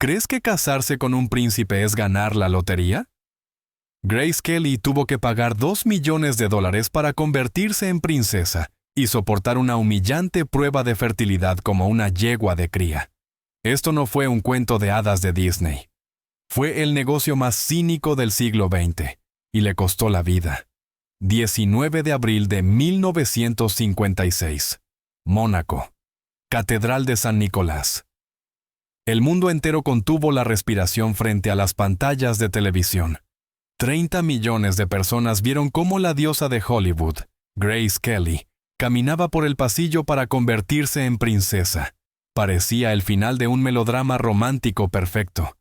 ¿Crees que casarse con un príncipe es ganar la lotería? Grace Kelly tuvo que pagar $2 millones para convertirse en princesa y soportar una humillante prueba de fertilidad como una yegua de cría. Esto no fue un cuento de hadas de Disney. Fue el negocio más cínico del siglo XX y le costó la vida. 19 de abril de 1956. Mónaco. Catedral de San Nicolás. El mundo entero contuvo la respiración frente a las pantallas de televisión. 30 millones de personas vieron cómo la diosa de Hollywood, Grace Kelly, caminaba por el pasillo para convertirse en princesa. Parecía el final de un melodrama romántico perfecto.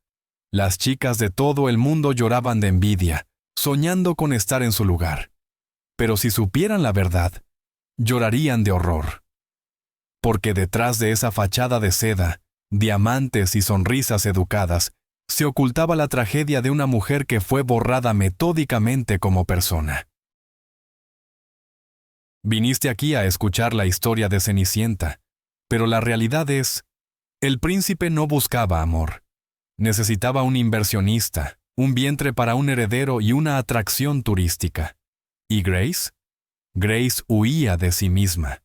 Las chicas de todo el mundo lloraban de envidia, soñando con estar en su lugar. Pero si supieran la verdad, llorarían de horror. Porque detrás de esa fachada de seda, diamantes y sonrisas educadas, se ocultaba la tragedia de una mujer que fue borrada metódicamente como persona. Viniste aquí a escuchar la historia de Cenicienta, pero la realidad es, el príncipe no buscaba amor. Necesitaba un inversionista, un vientre para un heredero y una atracción turística. ¿Y Grace? Grace huía de sí misma.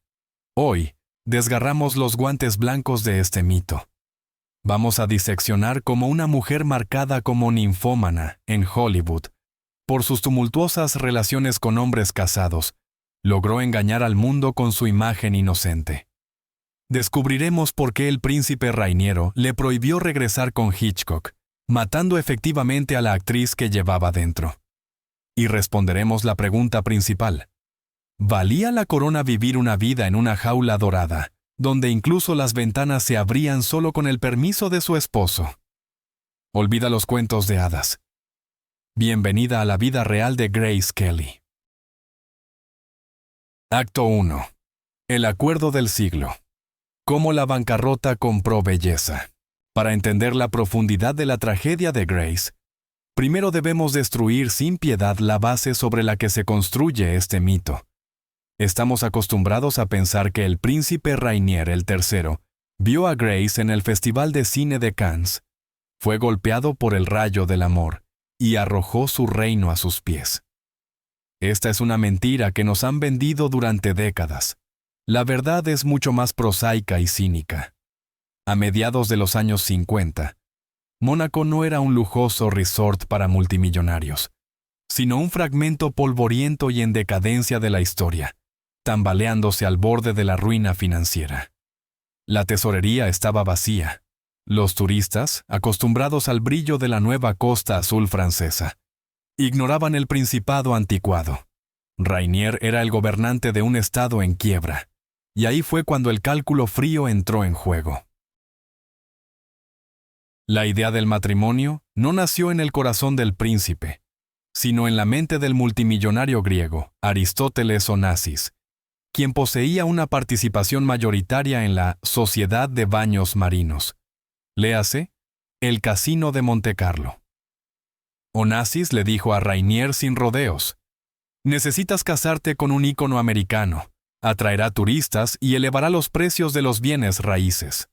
Hoy, desgarramos los guantes blancos de este mito. Vamos a diseccionar cómo una mujer marcada como ninfómana en Hollywood, por sus tumultuosas relaciones con hombres casados, logró engañar al mundo con su imagen inocente. Descubriremos por qué el príncipe Rainiero le prohibió regresar con Hitchcock, matando efectivamente a la actriz que llevaba dentro. Y responderemos la pregunta principal. ¿Valía la corona vivir una vida en una jaula dorada, donde incluso las ventanas se abrían solo con el permiso de su esposo? Olvida los cuentos de hadas. Bienvenida a la vida real de Grace Kelly. Acto 1. El acuerdo del siglo. Cómo la bancarrota compró belleza. Para entender la profundidad de la tragedia de Grace, primero debemos destruir sin piedad la base sobre la que se construye este mito. Estamos acostumbrados a pensar que el príncipe Rainier III vio a Grace en el Festival de Cine de Cannes. Fue golpeado por el rayo del amor y arrojó su reino a sus pies. Esta es una mentira que nos han vendido durante décadas. La verdad es mucho más prosaica y cínica. A mediados de los años 50, Mónaco no era un lujoso resort para multimillonarios, sino un fragmento polvoriento y en decadencia de la historia, tambaleándose al borde de la ruina financiera. La tesorería estaba vacía. Los turistas, acostumbrados al brillo de la nueva Costa Azul francesa, ignoraban el principado anticuado. Rainier era el gobernante de un estado en quiebra, y ahí fue cuando el cálculo frío entró en juego. La idea del matrimonio no nació en el corazón del príncipe, sino en la mente del multimillonario griego, Aristóteles Onassis, quien poseía una participación mayoritaria en la Sociedad de Baños Marinos. Léase, el Casino de Montecarlo. Onassis le dijo a Rainier sin rodeos: necesitas casarte con un ícono americano, atraerá turistas y elevará los precios de los bienes raíces.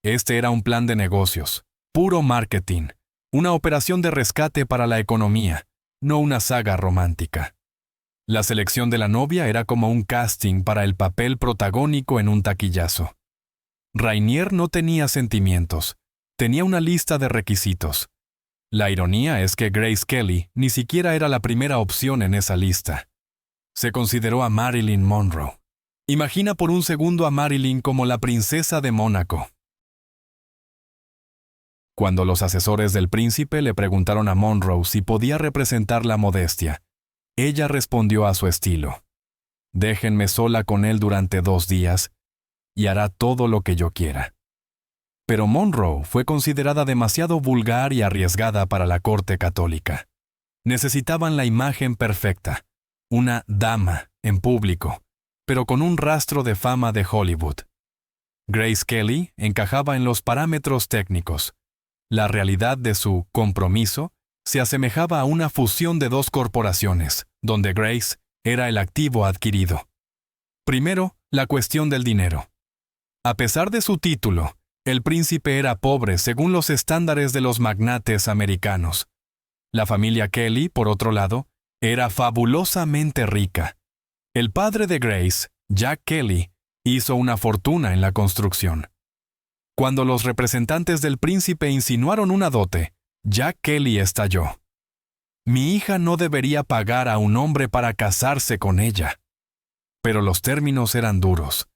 Este era un plan de negocios, puro marketing, una operación de rescate para la economía, no una saga romántica. La selección de la novia era como un casting para el papel protagónico en un taquillazo. Rainier no tenía sentimientos, tenía una lista de requisitos. La ironía es que Grace Kelly ni siquiera era la primera opción en esa lista. Se consideró a Marilyn Monroe. Imagina por un segundo a Marilyn como la princesa de Mónaco. Cuando los asesores del príncipe le preguntaron a Monroe si podía representar la modestia, ella respondió a su estilo: déjenme sola con él durante 2 días y hará todo lo que yo quiera. Pero Monroe fue considerada demasiado vulgar y arriesgada para la corte católica. Necesitaban la imagen perfecta, una dama en público, pero con un rastro de fama de Hollywood. Grace Kelly encajaba en los parámetros técnicos. La realidad de su compromiso se asemejaba a una fusión de 2 corporaciones, donde Grace era el activo adquirido. Primero, la cuestión del dinero. A pesar de su título, El príncipe era pobre según los estándares de los magnates americanos. La familia Kelly, por otro lado, era fabulosamente rica. El padre de Grace, Jack Kelly, hizo una fortuna en la construcción. Cuando los representantes del príncipe insinuaron una dote, Jack Kelly estalló. Mi hija no debería pagar a un hombre para casarse con ella. Pero los términos eran duros.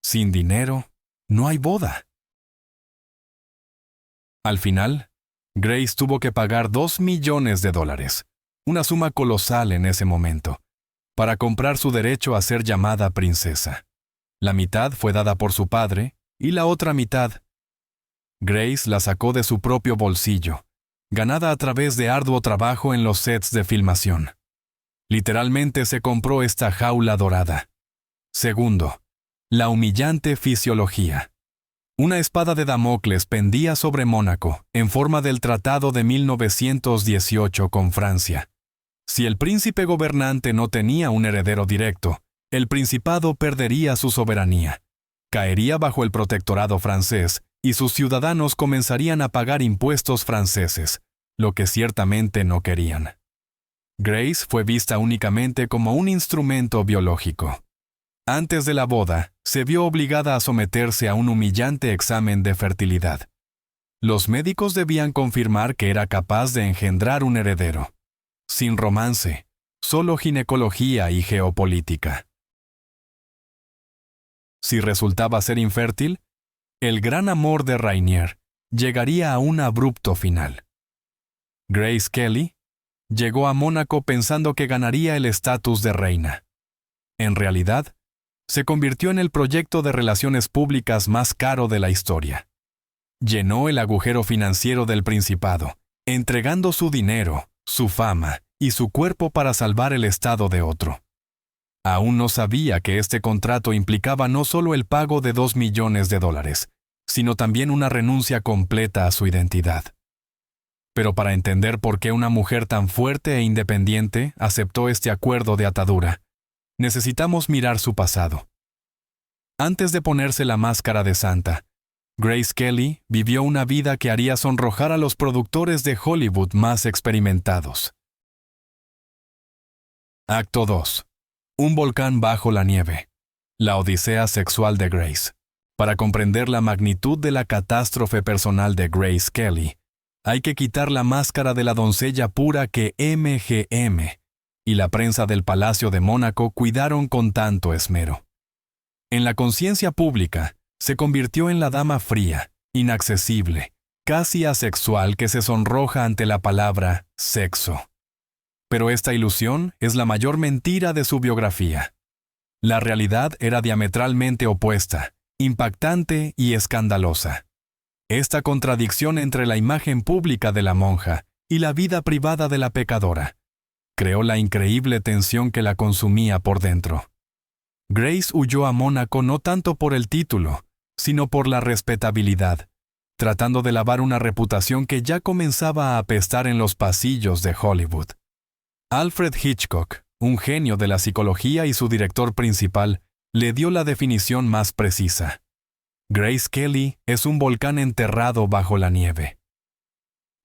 Sin dinero, no hay boda. Al final, Grace tuvo que pagar $2 millones, una suma colosal en ese momento, para comprar su derecho a ser llamada princesa. La mitad fue dada por su padre y la otra mitad, Grace la sacó de su propio bolsillo, ganada a través de arduo trabajo en los sets de filmación. Literalmente se compró esta jaula dorada. Segundo, la humillante fisiología. Una espada de Damocles pendía sobre Mónaco, en forma del Tratado de 1918 con Francia. Si el príncipe gobernante no tenía un heredero directo, el principado perdería su soberanía, caería bajo el protectorado francés y sus ciudadanos comenzarían a pagar impuestos franceses, lo que ciertamente no querían. Grace fue vista únicamente como un instrumento biológico. Antes de la boda, se vio obligada a someterse a un humillante examen de fertilidad. Los médicos debían confirmar que era capaz de engendrar un heredero. Sin romance, solo ginecología y geopolítica. Si resultaba ser infértil, el gran amor de Rainier llegaría a un abrupto final. Grace Kelly llegó a Mónaco pensando que ganaría el estatus de reina. En realidad, se convirtió en el proyecto de relaciones públicas más caro de la historia. Llenó el agujero financiero del principado, entregando su dinero, su fama y su cuerpo para salvar el estado de otro. Aún no sabía que este contrato implicaba no solo el pago de $2 millones, sino también una renuncia completa a su identidad. Pero para entender por qué una mujer tan fuerte e independiente aceptó este acuerdo de atadura, necesitamos mirar su pasado. Antes de ponerse la máscara de santa, Grace Kelly vivió una vida que haría sonrojar a los productores de Hollywood más experimentados. Acto 2. Un volcán bajo la nieve. La odisea sexual de Grace. Para comprender la magnitud de la catástrofe personal de Grace Kelly, hay que quitar la máscara de la doncella pura que MGM y la prensa del Palacio de Mónaco cuidaron con tanto esmero. En la conciencia pública, se convirtió en la dama fría, inaccesible, casi asexual que se sonroja ante la palabra sexo. Pero esta ilusión es la mayor mentira de su biografía. La realidad era diametralmente opuesta, impactante y escandalosa. Esta contradicción entre la imagen pública de la monja y la vida privada de la pecadora creó la increíble tensión que la consumía por dentro. Grace huyó a Mónaco no tanto por el título, sino por la respetabilidad, tratando de lavar una reputación que ya comenzaba a apestar en los pasillos de Hollywood. Alfred Hitchcock, un genio de la psicología y su director principal, le dio la definición más precisa. Grace Kelly es un volcán enterrado bajo la nieve.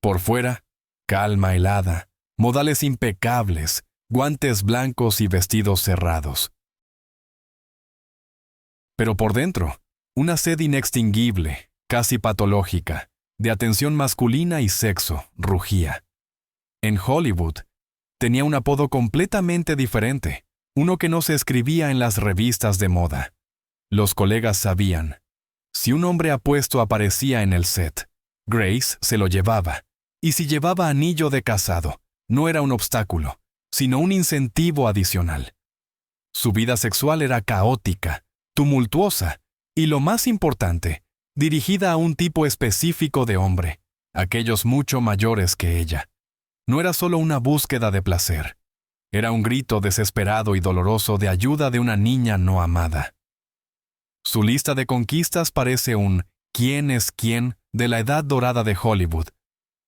Por fuera, calma helada, modales impecables, guantes blancos y vestidos cerrados. Pero por dentro, una sed inextinguible, casi patológica, de atención masculina y sexo, rugía. En Hollywood, tenía un apodo completamente diferente, uno que no se escribía en las revistas de moda. Los colegas sabían. Si un hombre apuesto aparecía en el set, Grace se lo llevaba, y si llevaba anillo de casado, no era un obstáculo, sino un incentivo adicional. Su vida sexual era caótica, tumultuosa, y lo más importante, dirigida a un tipo específico de hombre, aquellos mucho mayores que ella. No era solo una búsqueda de placer, era un grito desesperado y doloroso de ayuda de una niña no amada. Su lista de conquistas parece un ¿quién es quién? De la edad dorada de Hollywood,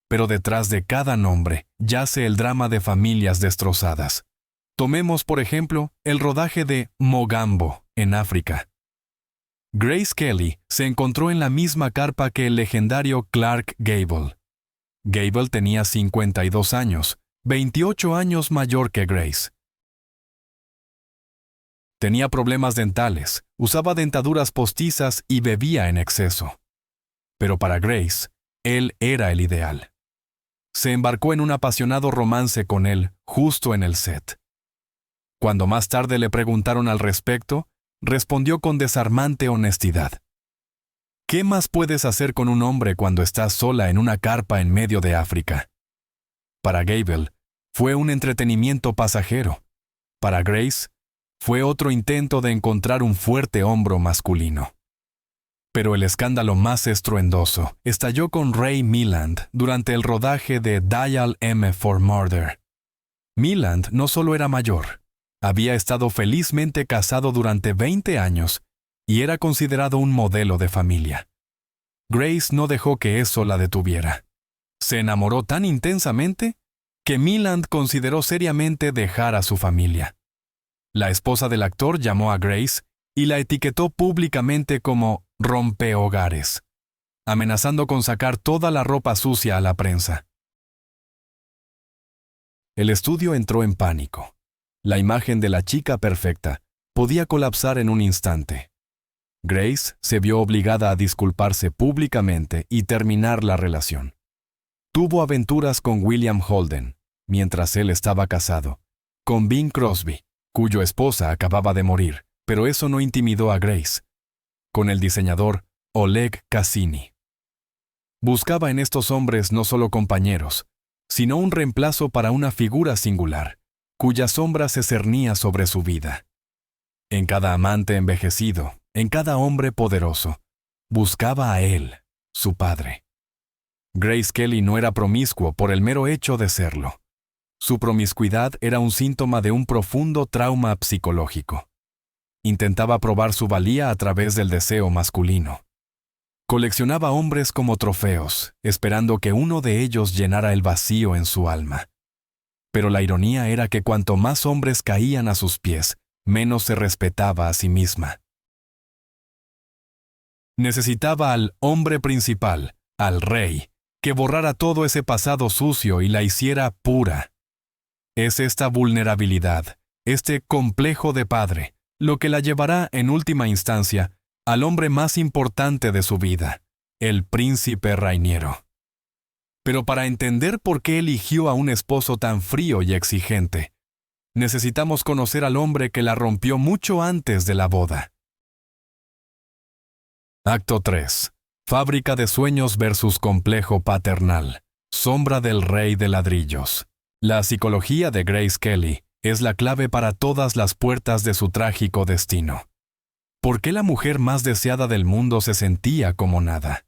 pero detrás de cada nombre yace el drama de familias destrozadas. Tomemos, por ejemplo, el rodaje de Mogambo, en África. Grace Kelly se encontró en la misma carpa que el legendario Clark Gable. Gable tenía 52 años, 28 años mayor que Grace. Tenía problemas dentales, usaba dentaduras postizas y bebía en exceso. Pero para Grace, él era el ideal. Se embarcó en un apasionado romance con él justo en el set. Cuando más tarde le preguntaron al respecto, respondió con desarmante honestidad. ¿Qué más puedes hacer con un hombre cuando estás sola en una carpa en medio de África? Para Gable, fue un entretenimiento pasajero. Para Grace, fue otro intento de encontrar un fuerte hombro masculino. Pero el escándalo más estruendoso estalló con Ray Milland durante el rodaje de Dial M for Murder. Milland no solo era mayor, había estado felizmente casado durante 20 años y era considerado un modelo de familia. Grace no dejó que eso la detuviera. Se enamoró tan intensamente que Milland consideró seriamente dejar a su familia. La esposa del actor llamó a Grace y la etiquetó públicamente como rompehogares, amenazando con sacar toda la ropa sucia a la prensa. El estudio entró en pánico. La imagen de la chica perfecta podía colapsar en un instante. Grace se vio obligada a disculparse públicamente y terminar la relación. Tuvo aventuras con William Holden, mientras él estaba casado, con Bing Crosby, cuya esposa acababa de morir, pero eso no intimidó a Grace, con el diseñador Oleg Cassini. Buscaba en estos hombres no solo compañeros, sino un reemplazo para una figura singular, cuya sombra se cernía sobre su vida. En cada amante envejecido, en cada hombre poderoso, buscaba a él, su padre. Grace Kelly no era promiscuo por el mero hecho de serlo. Su promiscuidad era un síntoma de un profundo trauma psicológico. Intentaba probar su valía a través del deseo masculino. Coleccionaba hombres como trofeos, esperando que uno de ellos llenara el vacío en su alma. Pero la ironía era que cuanto más hombres caían a sus pies, menos se respetaba a sí misma. Necesitaba al hombre principal, al rey, que borrara todo ese pasado sucio y la hiciera pura. Es esta vulnerabilidad, este complejo de padre, lo que la llevará, en última instancia, al hombre más importante de su vida, el príncipe Rainiero. Pero para entender por qué eligió a un esposo tan frío y exigente, necesitamos conocer al hombre que la rompió mucho antes de la boda. Acto 3. Fábrica de sueños versus complejo paternal. Sombra del rey de ladrillos. La psicología de Grace Kelly es la clave para todas las puertas de su trágico destino. ¿Por qué la mujer más deseada del mundo se sentía como nada?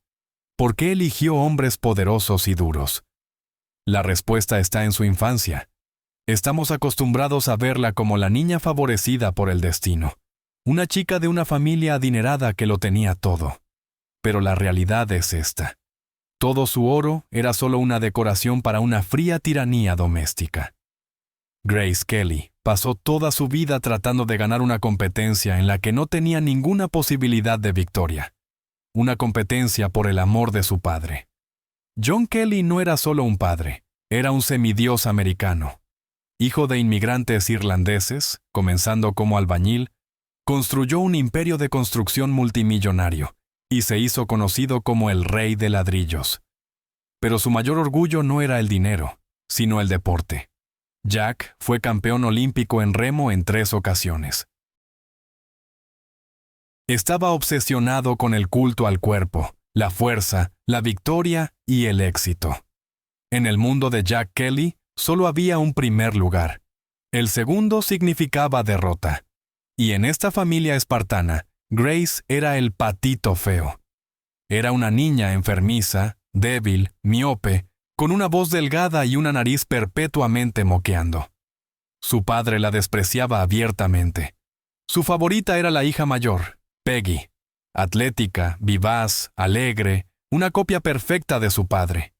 ¿Por qué eligió hombres poderosos y duros? La respuesta está en su infancia. Estamos acostumbrados a verla como la niña favorecida por el destino, una chica de una familia adinerada que lo tenía todo. Pero la realidad es esta. Todo su oro era solo una decoración para una fría tiranía doméstica. Grace Kelly pasó toda su vida tratando de ganar una competencia en la que no tenía ninguna posibilidad de victoria. Una competencia por el amor de su padre. John Kelly no era solo un padre, era un semidios americano. Hijo de inmigrantes irlandeses, comenzando como albañil, construyó un imperio de construcción multimillonario y se hizo conocido como el rey de ladrillos. Pero su mayor orgullo no era el dinero, sino el deporte. Jack fue campeón olímpico en remo en 3 ocasiones. Estaba obsesionado con el culto al cuerpo, la fuerza, la victoria y el éxito. En el mundo de Jack Kelly solo había un primer lugar. El segundo significaba derrota. Y en esta familia espartana, Grace era el patito feo. Era una niña enfermiza, débil, miope, con una voz delgada y una nariz perpetuamente moqueando. Su padre la despreciaba abiertamente. Su favorita era la hija mayor, Peggy, atlética, vivaz, alegre, una copia perfecta de su padre.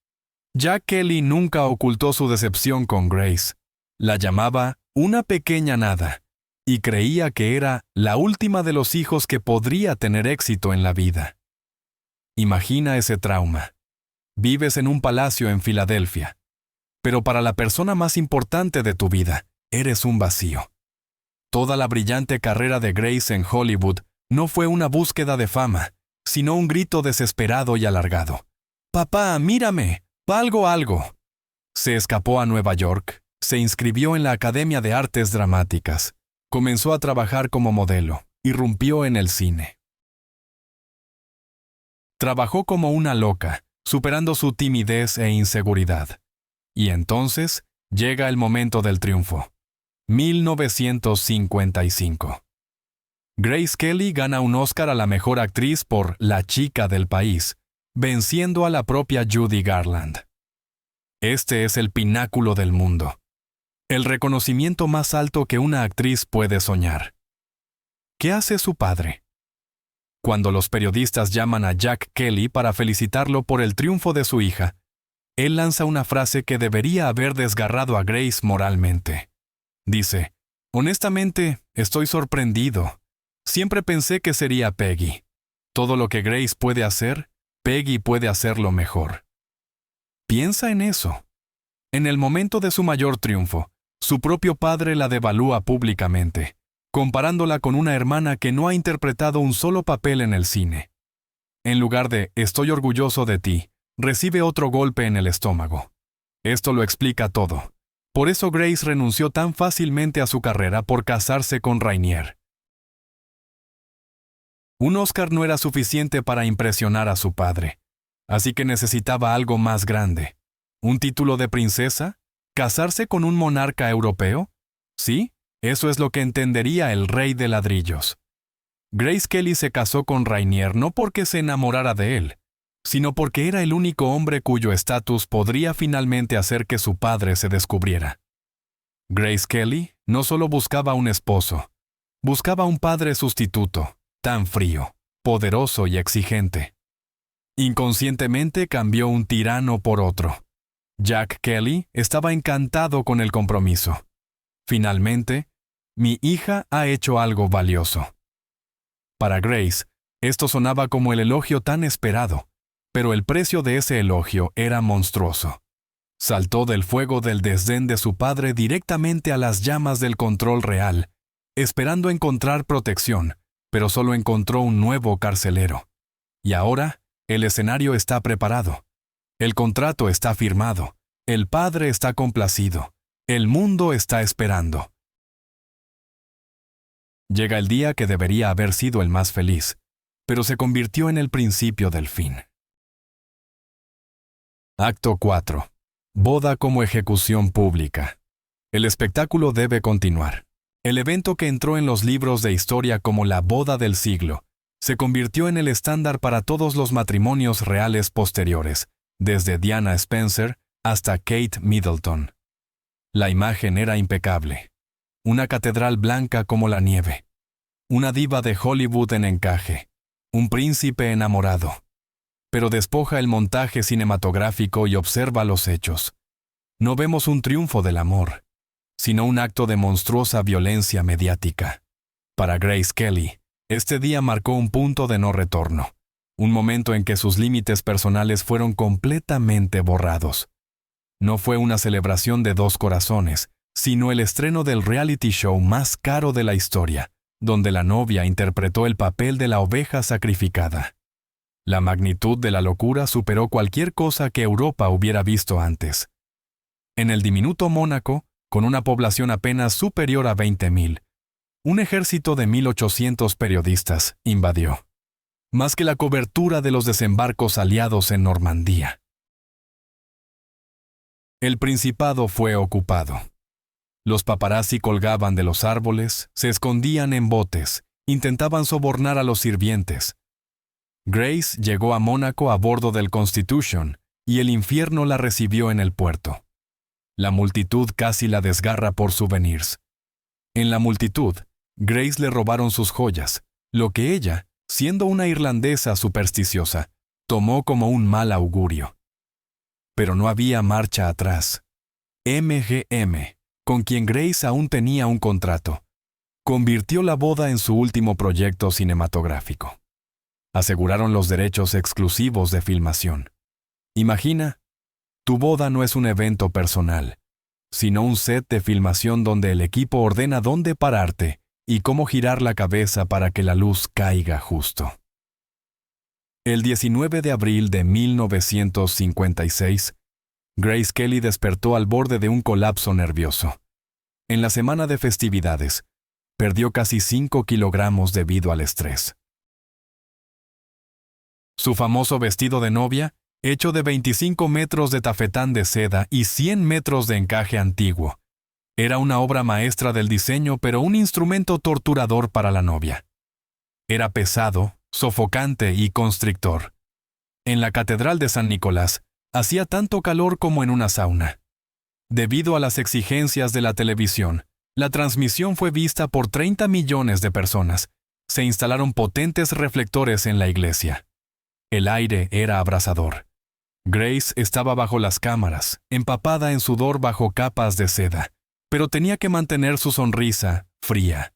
Jack Kelly nunca ocultó su decepción con Grace. La llamaba una pequeña nada, y creía que era la última de los hijos que podría tener éxito en la vida. Imagina ese trauma. Vives en un palacio en Filadelfia, pero para la persona más importante de tu vida, eres un vacío. Toda la brillante carrera de Grace en Hollywood no fue una búsqueda de fama, sino un grito desesperado y alargado. «Papá, mírame, valgo algo». Se escapó a Nueva York, se inscribió en la Academia de Artes Dramáticas, comenzó a trabajar como modelo, irrumpió en el cine. Trabajó como una loca, superando su timidez e inseguridad. Y entonces llega el momento del triunfo. 1955. Grace Kelly gana un Oscar a la mejor actriz por La chica del país, venciendo a la propia Judy Garland. Este es el pináculo del mundo. El reconocimiento más alto que una actriz puede soñar. ¿Qué hace su padre? Cuando los periodistas llaman a Jack Kelly para felicitarlo por el triunfo de su hija, él lanza una frase que debería haber desgarrado a Grace moralmente. Dice, «Honestamente, estoy sorprendido. Siempre pensé que sería Peggy. Todo lo que Grace puede hacer, Peggy puede hacerlo mejor». Piensa en eso. En el momento de su mayor triunfo, su propio padre la devalúa públicamente, comparándola con una hermana que no ha interpretado un solo papel en el cine. En lugar de «estoy orgulloso de ti», recibe otro golpe en el estómago. Esto lo explica todo. Por eso Grace renunció tan fácilmente a su carrera por casarse con Rainier. Un Oscar no era suficiente para impresionar a su padre, así que necesitaba algo más grande. ¿Un título de princesa? ¿Casarse con un monarca europeo? Sí, eso es lo que entendería el rey de ladrillos. Grace Kelly se casó con Rainier no porque se enamorara de él, sino porque era el único hombre cuyo estatus podría finalmente hacer que su padre se descubriera. Grace Kelly no solo buscaba un esposo, buscaba un padre sustituto, tan frío, poderoso y exigente. Inconscientemente cambió un tirano por otro. Jack Kelly estaba encantado con el compromiso. Finalmente, mi hija ha hecho algo valioso. Para Grace, esto sonaba como el elogio tan esperado, pero el precio de ese elogio era monstruoso. Saltó del fuego del desdén de su padre directamente a las llamas del control real, esperando encontrar protección, pero solo encontró un nuevo carcelero. Y ahora, el escenario está preparado. El contrato está firmado. El padre está complacido. El mundo está esperando. Llega el día que debería haber sido el más feliz, pero se convirtió en el principio del fin. Acto 4. Boda como ejecución pública. El espectáculo debe continuar. El evento que entró en los libros de historia como la boda del siglo, se convirtió en el estándar para todos los matrimonios reales posteriores, desde Diana Spencer hasta Kate Middleton. La imagen era impecable. Una catedral blanca como la nieve. Una diva de Hollywood en encaje. Un príncipe enamorado. Pero despoja el montaje cinematográfico y observa los hechos. No vemos un triunfo del amor, sino un acto de monstruosa violencia mediática. Para Grace Kelly, este día marcó un punto de no retorno, un momento en que sus límites personales fueron completamente borrados. No fue una celebración de dos corazones, sino el estreno del reality show más caro de la historia, donde la novia interpretó el papel de la oveja sacrificada. La magnitud de la locura superó cualquier cosa que Europa hubiera visto antes. En el diminuto Mónaco, con una población apenas superior a 20,000, un ejército de 1,800 periodistas invadió, más que la cobertura de los desembarcos aliados en Normandía. El Principado fue ocupado. Los paparazzi colgaban de los árboles, se escondían en botes, intentaban sobornar a los sirvientes. Grace llegó a Mónaco a bordo del Constitution y el infierno la recibió en el puerto. La multitud casi la desgarra por souvenirs. En la multitud, Grace le robaron sus joyas, lo que ella, siendo una irlandesa supersticiosa, tomó como un mal augurio. Pero no había marcha atrás. MGM, con quien Grace aún tenía un contrato, convirtió la boda en su último proyecto cinematográfico. Aseguraron los derechos exclusivos de filmación. Imagina, tu boda no es un evento personal, sino un set de filmación donde el equipo ordena dónde pararte y cómo girar la cabeza para que la luz caiga justo. El 19 de abril de 1956, Grace Kelly despertó al borde de un colapso nervioso. En la semana de festividades, perdió casi 5 kilogramos debido al estrés. Su famoso vestido de novia, hecho de 25 metros de tafetán de seda y 100 metros de encaje antiguo, era una obra maestra del diseño, pero un instrumento torturador para la novia. Era pesado, sofocante y constrictor. En la Catedral de San Nicolás, hacía tanto calor como en una sauna. Debido a las exigencias de la televisión, la transmisión fue vista por 30 millones de personas. Se instalaron potentes reflectores en la iglesia. El aire era abrasador. Grace estaba bajo las cámaras, empapada en sudor bajo capas de seda, pero tenía que mantener su sonrisa fría.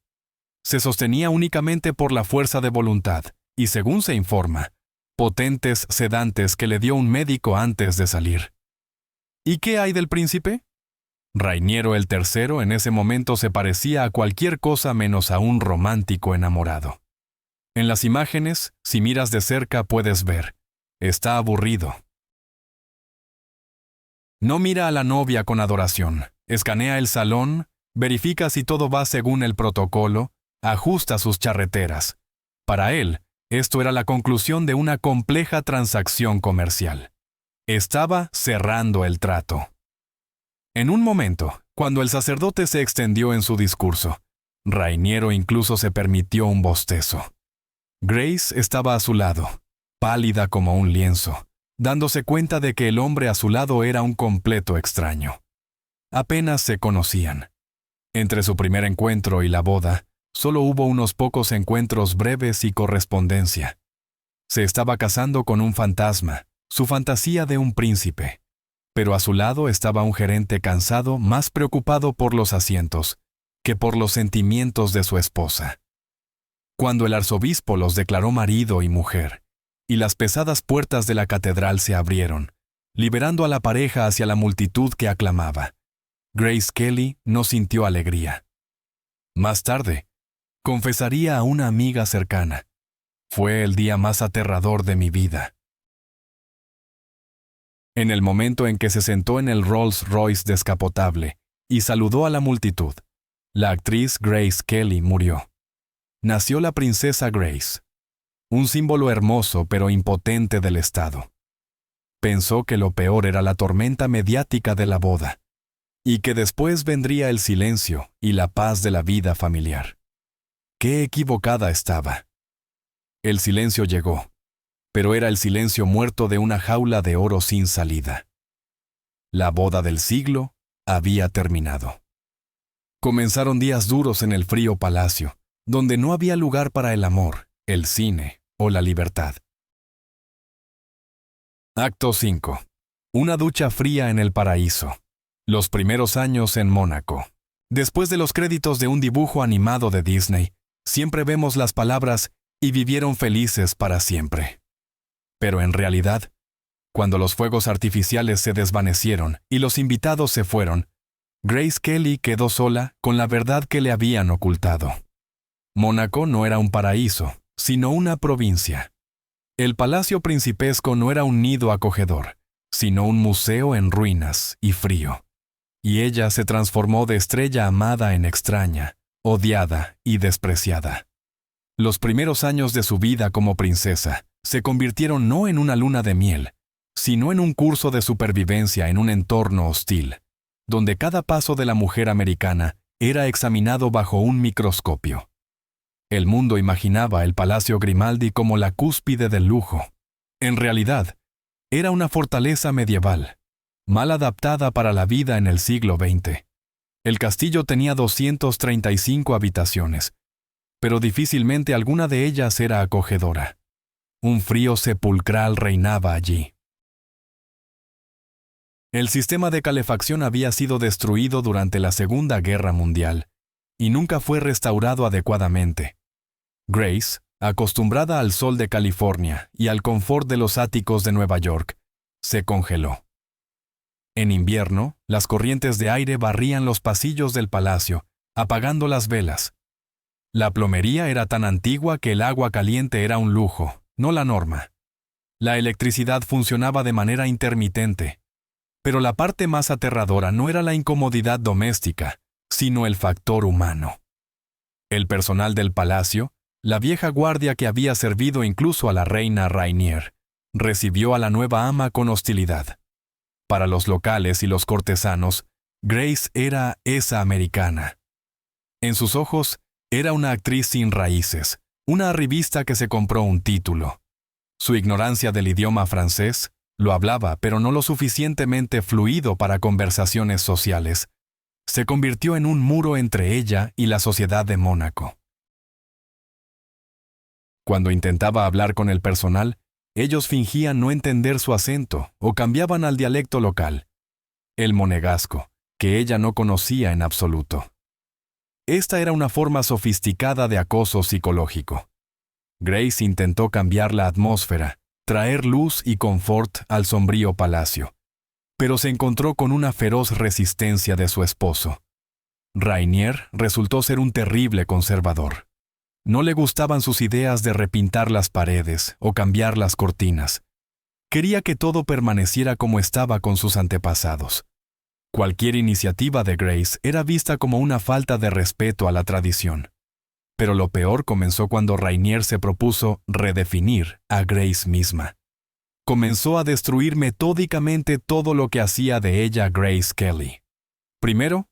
Se sostenía únicamente por la fuerza de voluntad y, según se informa, potentes sedantes que le dio un médico antes de salir. ¿Y qué hay del príncipe? Rainiero el III en ese momento se parecía a cualquier cosa menos a un romántico enamorado. En las imágenes, si miras de cerca puedes ver, está aburrido. No mira a la novia con adoración, escanea el salón, verifica si todo va según el protocolo, ajusta sus charreteras. Para él, esto era la conclusión de una compleja transacción comercial. Estaba cerrando el trato. En un momento, cuando el sacerdote se extendió en su discurso, Rainiero incluso se permitió un bostezo. Grace estaba a su lado, pálida como un lienzo, dándose cuenta de que el hombre a su lado era un completo extraño. Apenas se conocían. Entre su primer encuentro y la boda, solo hubo unos pocos encuentros breves y correspondencia. Se estaba casando con un fantasma, su fantasía de un príncipe. Pero a su lado estaba un gerente cansado, más preocupado por los asientos que por los sentimientos de su esposa. Cuando el arzobispo los declaró marido y mujer, y las pesadas puertas de la catedral se abrieron, liberando a la pareja hacia la multitud que aclamaba, Grace Kelly no sintió alegría. Más tarde, confesaría a una amiga cercana, fue el día más aterrador de mi vida. En el momento en que se sentó en el Rolls Royce descapotable y saludó a la multitud, la actriz Grace Kelly murió. Nació la princesa Grace, un símbolo hermoso pero impotente del Estado. Pensó que lo peor era la tormenta mediática de la boda, y que después vendría el silencio y la paz de la vida familiar. ¡Qué equivocada estaba! El silencio llegó, pero era el silencio muerto de una jaula de oro sin salida. La boda del siglo había terminado. Comenzaron días duros en el frío palacio, donde no había lugar para el amor, el cine o la libertad. Acto 5. Una ducha fría en el paraíso. Los primeros años en Mónaco. Después de los créditos de un dibujo animado de Disney, siempre vemos las palabras «y vivieron felices para siempre». Pero en realidad, cuando los fuegos artificiales se desvanecieron y los invitados se fueron, Grace Kelly quedó sola con la verdad que le habían ocultado. Mónaco no era un paraíso, sino una provincia. El palacio principesco no era un nido acogedor, sino un museo en ruinas y frío. Y ella se transformó de estrella amada en extraña, odiada y despreciada. Los primeros años de su vida como princesa se convirtieron no en una luna de miel, sino en un curso de supervivencia en un entorno hostil, donde cada paso de la mujer americana era examinado bajo un microscopio. El mundo imaginaba el Palacio Grimaldi como la cúspide del lujo. En realidad, era una fortaleza medieval, mal adaptada para la vida en el siglo XX. El castillo tenía 235 habitaciones, pero difícilmente alguna de ellas era acogedora. Un frío sepulcral reinaba allí. El sistema de calefacción había sido destruido durante la Segunda Guerra Mundial, y nunca fue restaurado adecuadamente. Grace, acostumbrada al sol de California y al confort de los áticos de Nueva York, se congeló. En invierno, las corrientes de aire barrían los pasillos del palacio, apagando las velas. La plomería era tan antigua que el agua caliente era un lujo, no la norma. La electricidad funcionaba de manera intermitente. Pero la parte más aterradora no era la incomodidad doméstica, sino el factor humano. El personal del palacio, la vieja guardia que había servido incluso a la reina Rainier, recibió a la nueva ama con hostilidad. Para los locales y los cortesanos, Grace era esa americana. En sus ojos, era una actriz sin raíces, una arribista que se compró un título. Su ignorancia del idioma francés, lo hablaba, pero no lo suficientemente fluido para conversaciones sociales, se convirtió en un muro entre ella y la sociedad de Mónaco. Cuando intentaba hablar con el personal, ellos fingían no entender su acento o cambiaban al dialecto local, el monegasco, que ella no conocía en absoluto. Esta era una forma sofisticada de acoso psicológico. Grace intentó cambiar la atmósfera, traer luz y confort al sombrío palacio, pero se encontró con una feroz resistencia de su esposo. Rainier resultó ser un terrible conservador. No le gustaban sus ideas de repintar las paredes o cambiar las cortinas. Quería que todo permaneciera como estaba con sus antepasados. Cualquier iniciativa de Grace era vista como una falta de respeto a la tradición. Pero lo peor comenzó cuando Rainier se propuso redefinir a Grace misma. Comenzó a destruir metódicamente todo lo que hacía de ella Grace Kelly. Primero,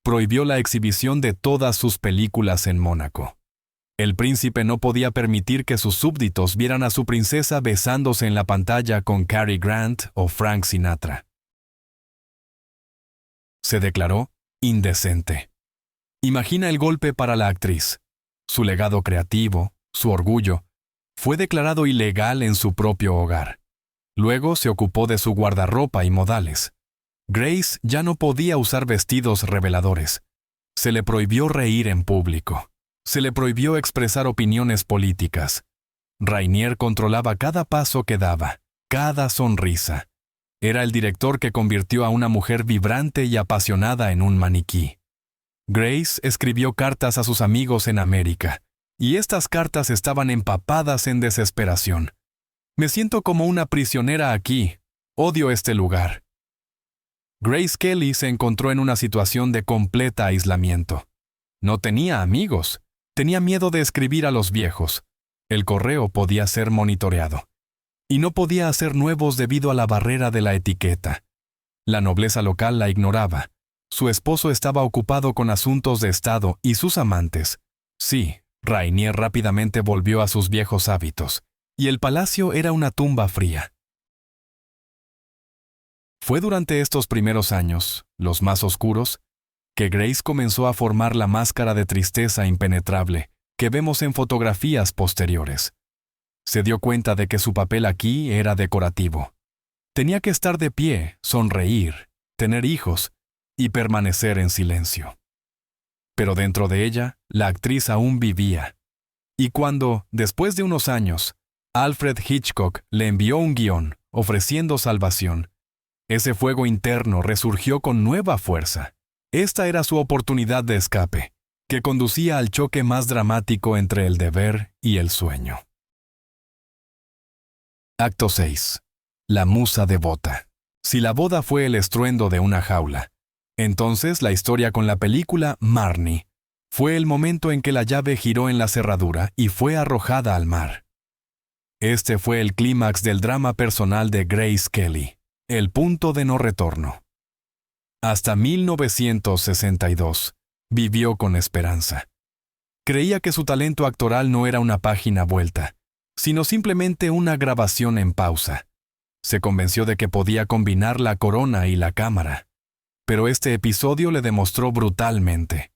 prohibió la exhibición de todas sus películas en Mónaco. El príncipe no podía permitir que sus súbditos vieran a su princesa besándose en la pantalla con Cary Grant o Frank Sinatra. Se declaró indecente. Imagina el golpe para la actriz. Su legado creativo, su orgullo, fue declarado ilegal en su propio hogar. Luego se ocupó de su guardarropa y modales. Grace ya no podía usar vestidos reveladores. Se le prohibió reír en público. Se le prohibió expresar opiniones políticas. Rainier controlaba cada paso que daba, cada sonrisa. Era el director que convirtió a una mujer vibrante y apasionada en un maniquí. Grace escribió cartas a sus amigos en América, y estas cartas estaban empapadas en desesperación. Me siento como una prisionera aquí. Odio este lugar. Grace Kelly se encontró en una situación de completa aislamiento. No tenía amigos. Tenía miedo de escribir a los viejos. El correo podía ser monitoreado. Y no podía hacer nuevos debido a la barrera de la etiqueta. La nobleza local la ignoraba. Su esposo estaba ocupado con asuntos de Estado y sus amantes. Sí, Rainier rápidamente volvió a sus viejos hábitos, y el palacio era una tumba fría. Fue durante estos primeros años, los más oscuros, que Grace comenzó a formar la máscara de tristeza impenetrable que vemos en fotografías posteriores. Se dio cuenta de que su papel aquí era decorativo. Tenía que estar de pie, sonreír, tener hijos y permanecer en silencio. Pero dentro de ella, la actriz aún vivía. Y cuando, después de unos años, Alfred Hitchcock le envió un guión ofreciendo salvación, ese fuego interno resurgió con nueva fuerza. Esta era su oportunidad de escape, que conducía al choque más dramático entre el deber y el sueño. Acto 6. La musa devota. Si la boda fue el estruendo de una jaula, entonces la historia con la película Marnie fue el momento en que la llave giró en la cerradura y fue arrojada al mar. Este fue el clímax del drama personal de Grace Kelly, el punto de no retorno. Hasta 1962, vivió con esperanza. Creía que su talento actoral no era una página vuelta, sino simplemente una grabación en pausa. Se convenció de que podía combinar la corona y la cámara. Pero este episodio le demostró brutalmente.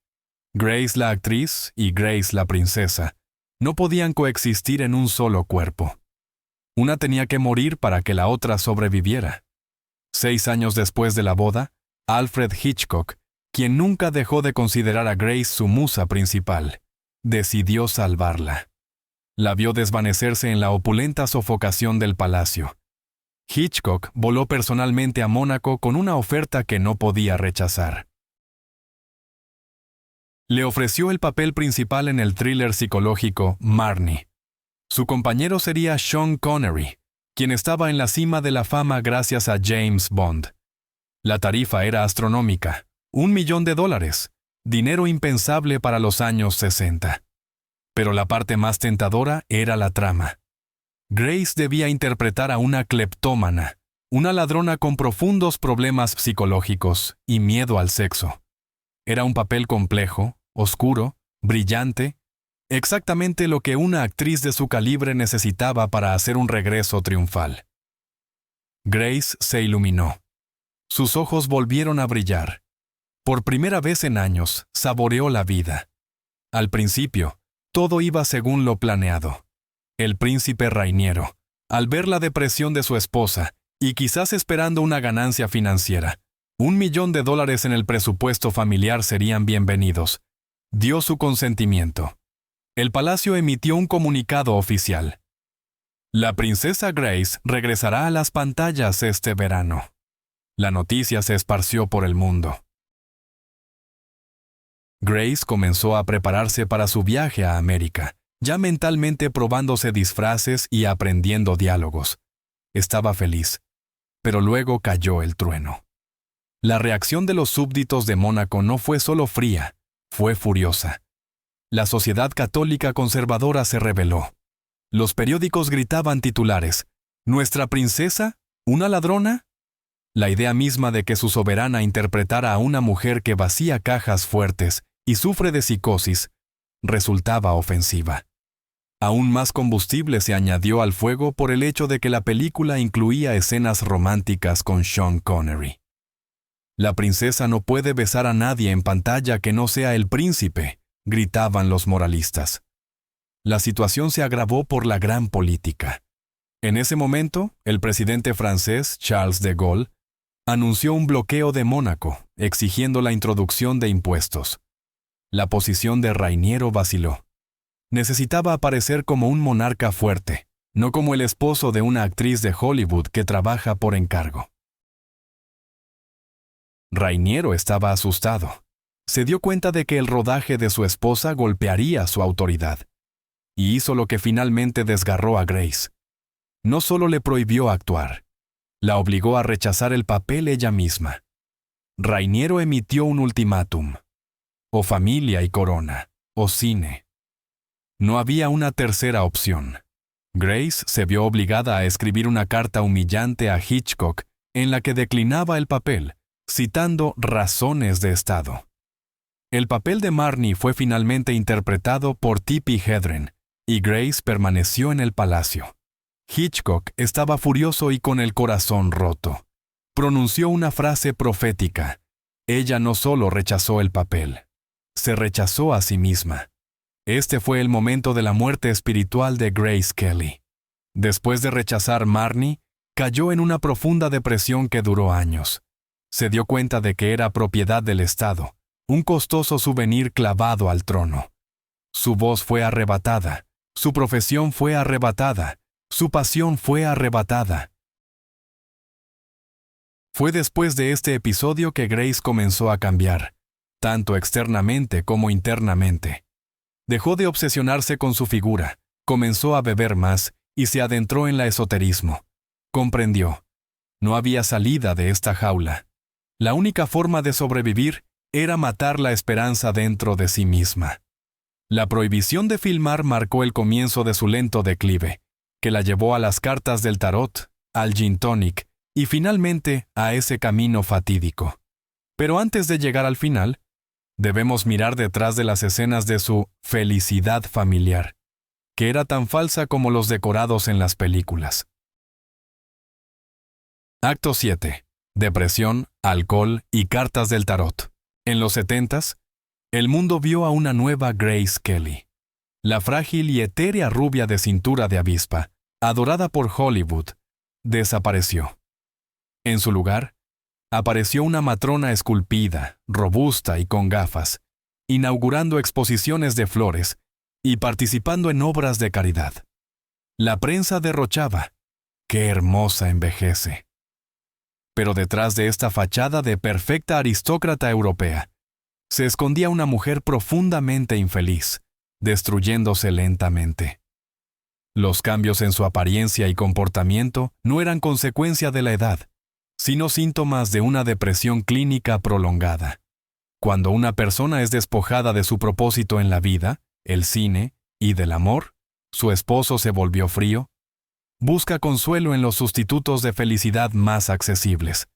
Grace la actriz y Grace la princesa no podían coexistir en un solo cuerpo. Una tenía que morir para que la otra sobreviviera. 6 años después de la boda, Alfred Hitchcock quien nunca dejó de considerar a Grace su musa principal, decidió salvarla. La vio desvanecerse en la opulenta sofocación del palacio. Hitchcock voló personalmente a Mónaco con una oferta que no podía rechazar. Le ofreció el papel principal en el thriller psicológico Marnie. Su compañero sería Sean Connery, quien estaba en la cima de la fama gracias a James Bond. La tarifa era astronómica, $1 millón, dinero impensable para los años 60. Pero la parte más tentadora era la trama. Grace debía interpretar a una cleptómana, una ladrona con profundos problemas psicológicos y miedo al sexo. Era un papel complejo, oscuro, brillante, exactamente lo que una actriz de su calibre necesitaba para hacer un regreso triunfal. Grace se iluminó. Sus ojos volvieron a brillar. Por primera vez en años, saboreó la vida. Al principio, todo iba según lo planeado. El príncipe Rainiero, al ver la depresión de su esposa y quizás esperando una ganancia financiera, $1 millón en el presupuesto familiar serían bienvenidos, dio su consentimiento. El palacio emitió un comunicado oficial. La princesa Grace regresará a las pantallas este verano. La noticia se esparció por el mundo. Grace comenzó a prepararse para su viaje a América, ya mentalmente probándose disfraces y aprendiendo diálogos. Estaba feliz, pero luego cayó el trueno. La reacción de los súbditos de Mónaco no fue solo fría, fue furiosa. La sociedad católica conservadora se rebeló. Los periódicos gritaban titulares: ¿Nuestra princesa? ¿Una ladrona? La idea misma de que su soberana interpretara a una mujer que vacía cajas fuertes y sufre de psicosis resultaba ofensiva. Aún más combustible se añadió al fuego por el hecho de que la película incluía escenas románticas con Sean Connery. La princesa no puede besar a nadie en pantalla que no sea el príncipe, gritaban los moralistas. La situación se agravó por la gran política. En ese momento, el presidente francés Charles de Gaulle anunció un bloqueo de Mónaco, exigiendo la introducción de impuestos. La posición de Rainiero vaciló. Necesitaba aparecer como un monarca fuerte, no como el esposo de una actriz de Hollywood que trabaja por encargo. Rainiero estaba asustado. Se dio cuenta de que el rodaje de su esposa golpearía su autoridad. Y hizo lo que finalmente desgarró a Grace. No solo le prohibió actuar, la obligó a rechazar el papel ella misma. Rainiero emitió un ultimátum: o familia y corona, o cine. No había una tercera opción. Grace se vio obligada a escribir una carta humillante a Hitchcock en la que declinaba el papel, citando razones de estado. El papel de Marnie fue finalmente interpretado por Tippi Hedren, y Grace permaneció en el palacio. Hitchcock estaba furioso y con el corazón roto. Pronunció una frase profética. Ella no solo rechazó el papel, se rechazó a sí misma. Este fue el momento de la muerte espiritual de Grace Kelly. Después de rechazar Marnie, cayó en una profunda depresión que duró años. Se dio cuenta de que era propiedad del Estado, un costoso souvenir clavado al trono. Su voz fue arrebatada, su profesión fue arrebatada, su pasión fue arrebatada. Fue después de este episodio que Grace comenzó a cambiar, tanto externamente como internamente. Dejó de obsesionarse con su figura, comenzó a beber más y se adentró en el esoterismo. Comprendió. No había salida de esta jaula. La única forma de sobrevivir era matar la esperanza dentro de sí misma. La prohibición de filmar marcó el comienzo de su lento declive, que la llevó a las cartas del tarot, al gin tonic y finalmente a ese camino fatídico. Pero antes de llegar al final, debemos mirar detrás de las escenas de su felicidad familiar, que era tan falsa como los decorados en las películas. Acto 7. Depresión, alcohol y cartas del tarot. En los 70s, el mundo vio a una nueva Grace Kelly. La frágil y etérea rubia de cintura de avispa, adorada por Hollywood, desapareció. En su lugar, apareció una matrona esculpida, robusta y con gafas, inaugurando exposiciones de flores y participando en obras de caridad. La prensa derrochaba: ¡qué hermosa envejece! Pero detrás de esta fachada de perfecta aristócrata europea, se escondía una mujer profundamente infeliz, destruyéndose lentamente. Los cambios en su apariencia y comportamiento no eran consecuencia de la edad, sino síntomas de una depresión clínica prolongada. Cuando una persona es despojada de su propósito en la vida, el cine, y del amor, su esposo se volvió frío, busca consuelo en los sustitutos de felicidad más accesibles.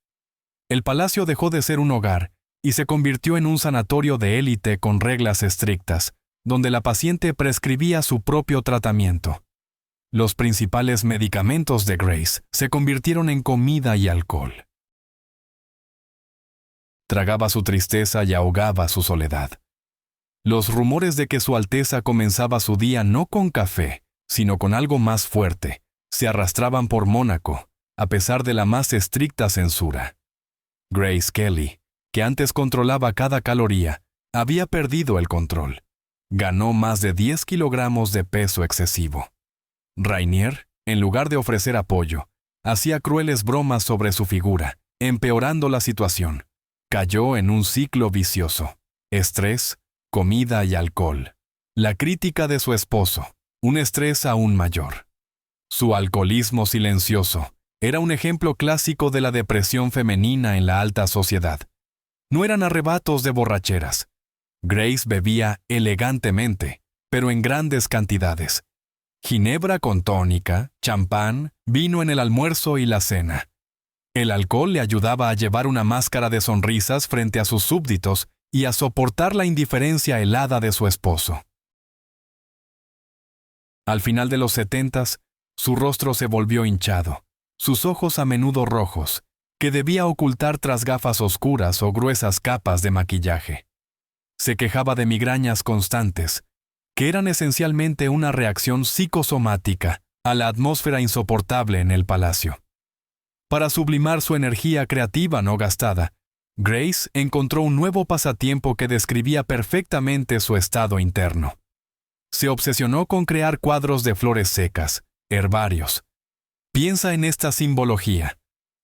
El palacio dejó de ser un hogar y se convirtió en un sanatorio de élite con reglas estrictas, donde la paciente prescribía su propio tratamiento. Los principales medicamentos de Grace se convirtieron en comida y alcohol. Tragaba su tristeza y ahogaba su soledad. Los rumores de que Su Alteza comenzaba su día no con café, sino con algo más fuerte, se arrastraban por Mónaco, a pesar de la más estricta censura. Grace Kelly, que antes controlaba cada caloría, había perdido el control. Ganó más de 10 kilogramos de peso excesivo. Rainier, en lugar de ofrecer apoyo, hacía crueles bromas sobre su figura, empeorando la situación. Cayó en un ciclo vicioso: estrés, comida y alcohol. La crítica de su esposo, un estrés aún mayor. Su alcoholismo silencioso era un ejemplo clásico de la depresión femenina en la alta sociedad. No eran arrebatos de borracheras. Grace bebía elegantemente, pero en grandes cantidades. Ginebra con tónica, champán, vino en el almuerzo y la cena. El alcohol le ayudaba a llevar una máscara de sonrisas frente a sus súbditos y a soportar la indiferencia helada de su esposo. Al final de los 70s, su rostro se volvió hinchado, sus ojos a menudo rojos, que debía ocultar tras gafas oscuras o gruesas capas de maquillaje. Se quejaba de migrañas constantes, que eran esencialmente una reacción psicosomática a la atmósfera insoportable en el palacio. Para sublimar su energía creativa no gastada, Grace encontró un nuevo pasatiempo que describía perfectamente su estado interno. Se obsesionó con crear cuadros de flores secas, herbarios. Piensa en esta simbología.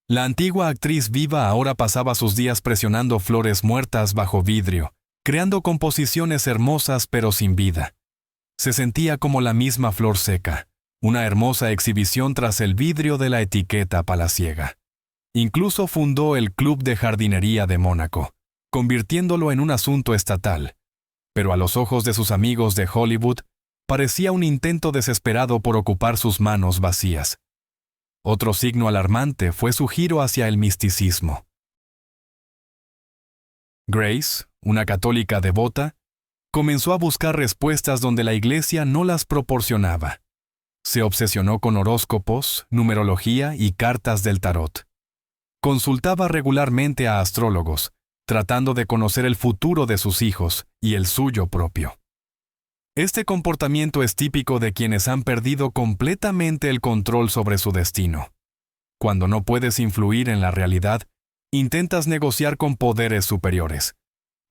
La antigua actriz viva ahora pasaba sus días presionando flores muertas bajo vidrio, creando composiciones hermosas pero sin vida. Se sentía como la misma flor seca, una hermosa exhibición tras el vidrio de la etiqueta palaciega. Incluso fundó el Club de Jardinería de Mónaco, convirtiéndolo en un asunto estatal. Pero a los ojos de sus amigos de Hollywood, parecía un intento desesperado por ocupar sus manos vacías. Otro signo alarmante fue su giro hacia el misticismo. Grace, una católica devota, comenzó a buscar respuestas donde la Iglesia no las proporcionaba. Se obsesionó con horóscopos, numerología y cartas del tarot. Consultaba regularmente a astrólogos, tratando de conocer el futuro de sus hijos y el suyo propio. Este comportamiento es típico de quienes han perdido completamente el control sobre su destino. Cuando no puedes influir en la realidad, intentas negociar con poderes superiores.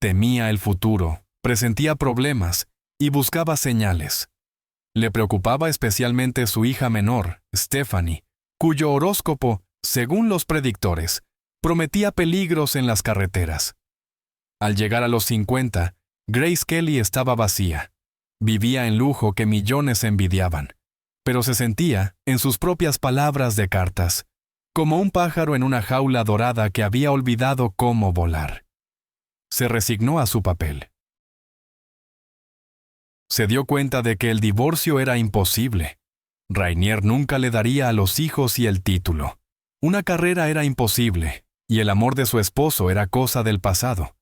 Temía el futuro, presentía problemas y buscaba señales. Le preocupaba especialmente su hija menor, Stephanie, cuyo horóscopo, según los predictores, prometía peligros en las carreteras. Al llegar a los 50, Grace Kelly estaba vacía. Vivía en lujo que millones envidiaban, pero se sentía, en sus propias palabras de cartas, como un pájaro en una jaula dorada que había olvidado cómo volar. Se resignó a su papel. Se dio cuenta de que el divorcio era imposible. Rainier nunca le daría a los hijos y el título. Una carrera era imposible, y el amor de su esposo era cosa del pasado.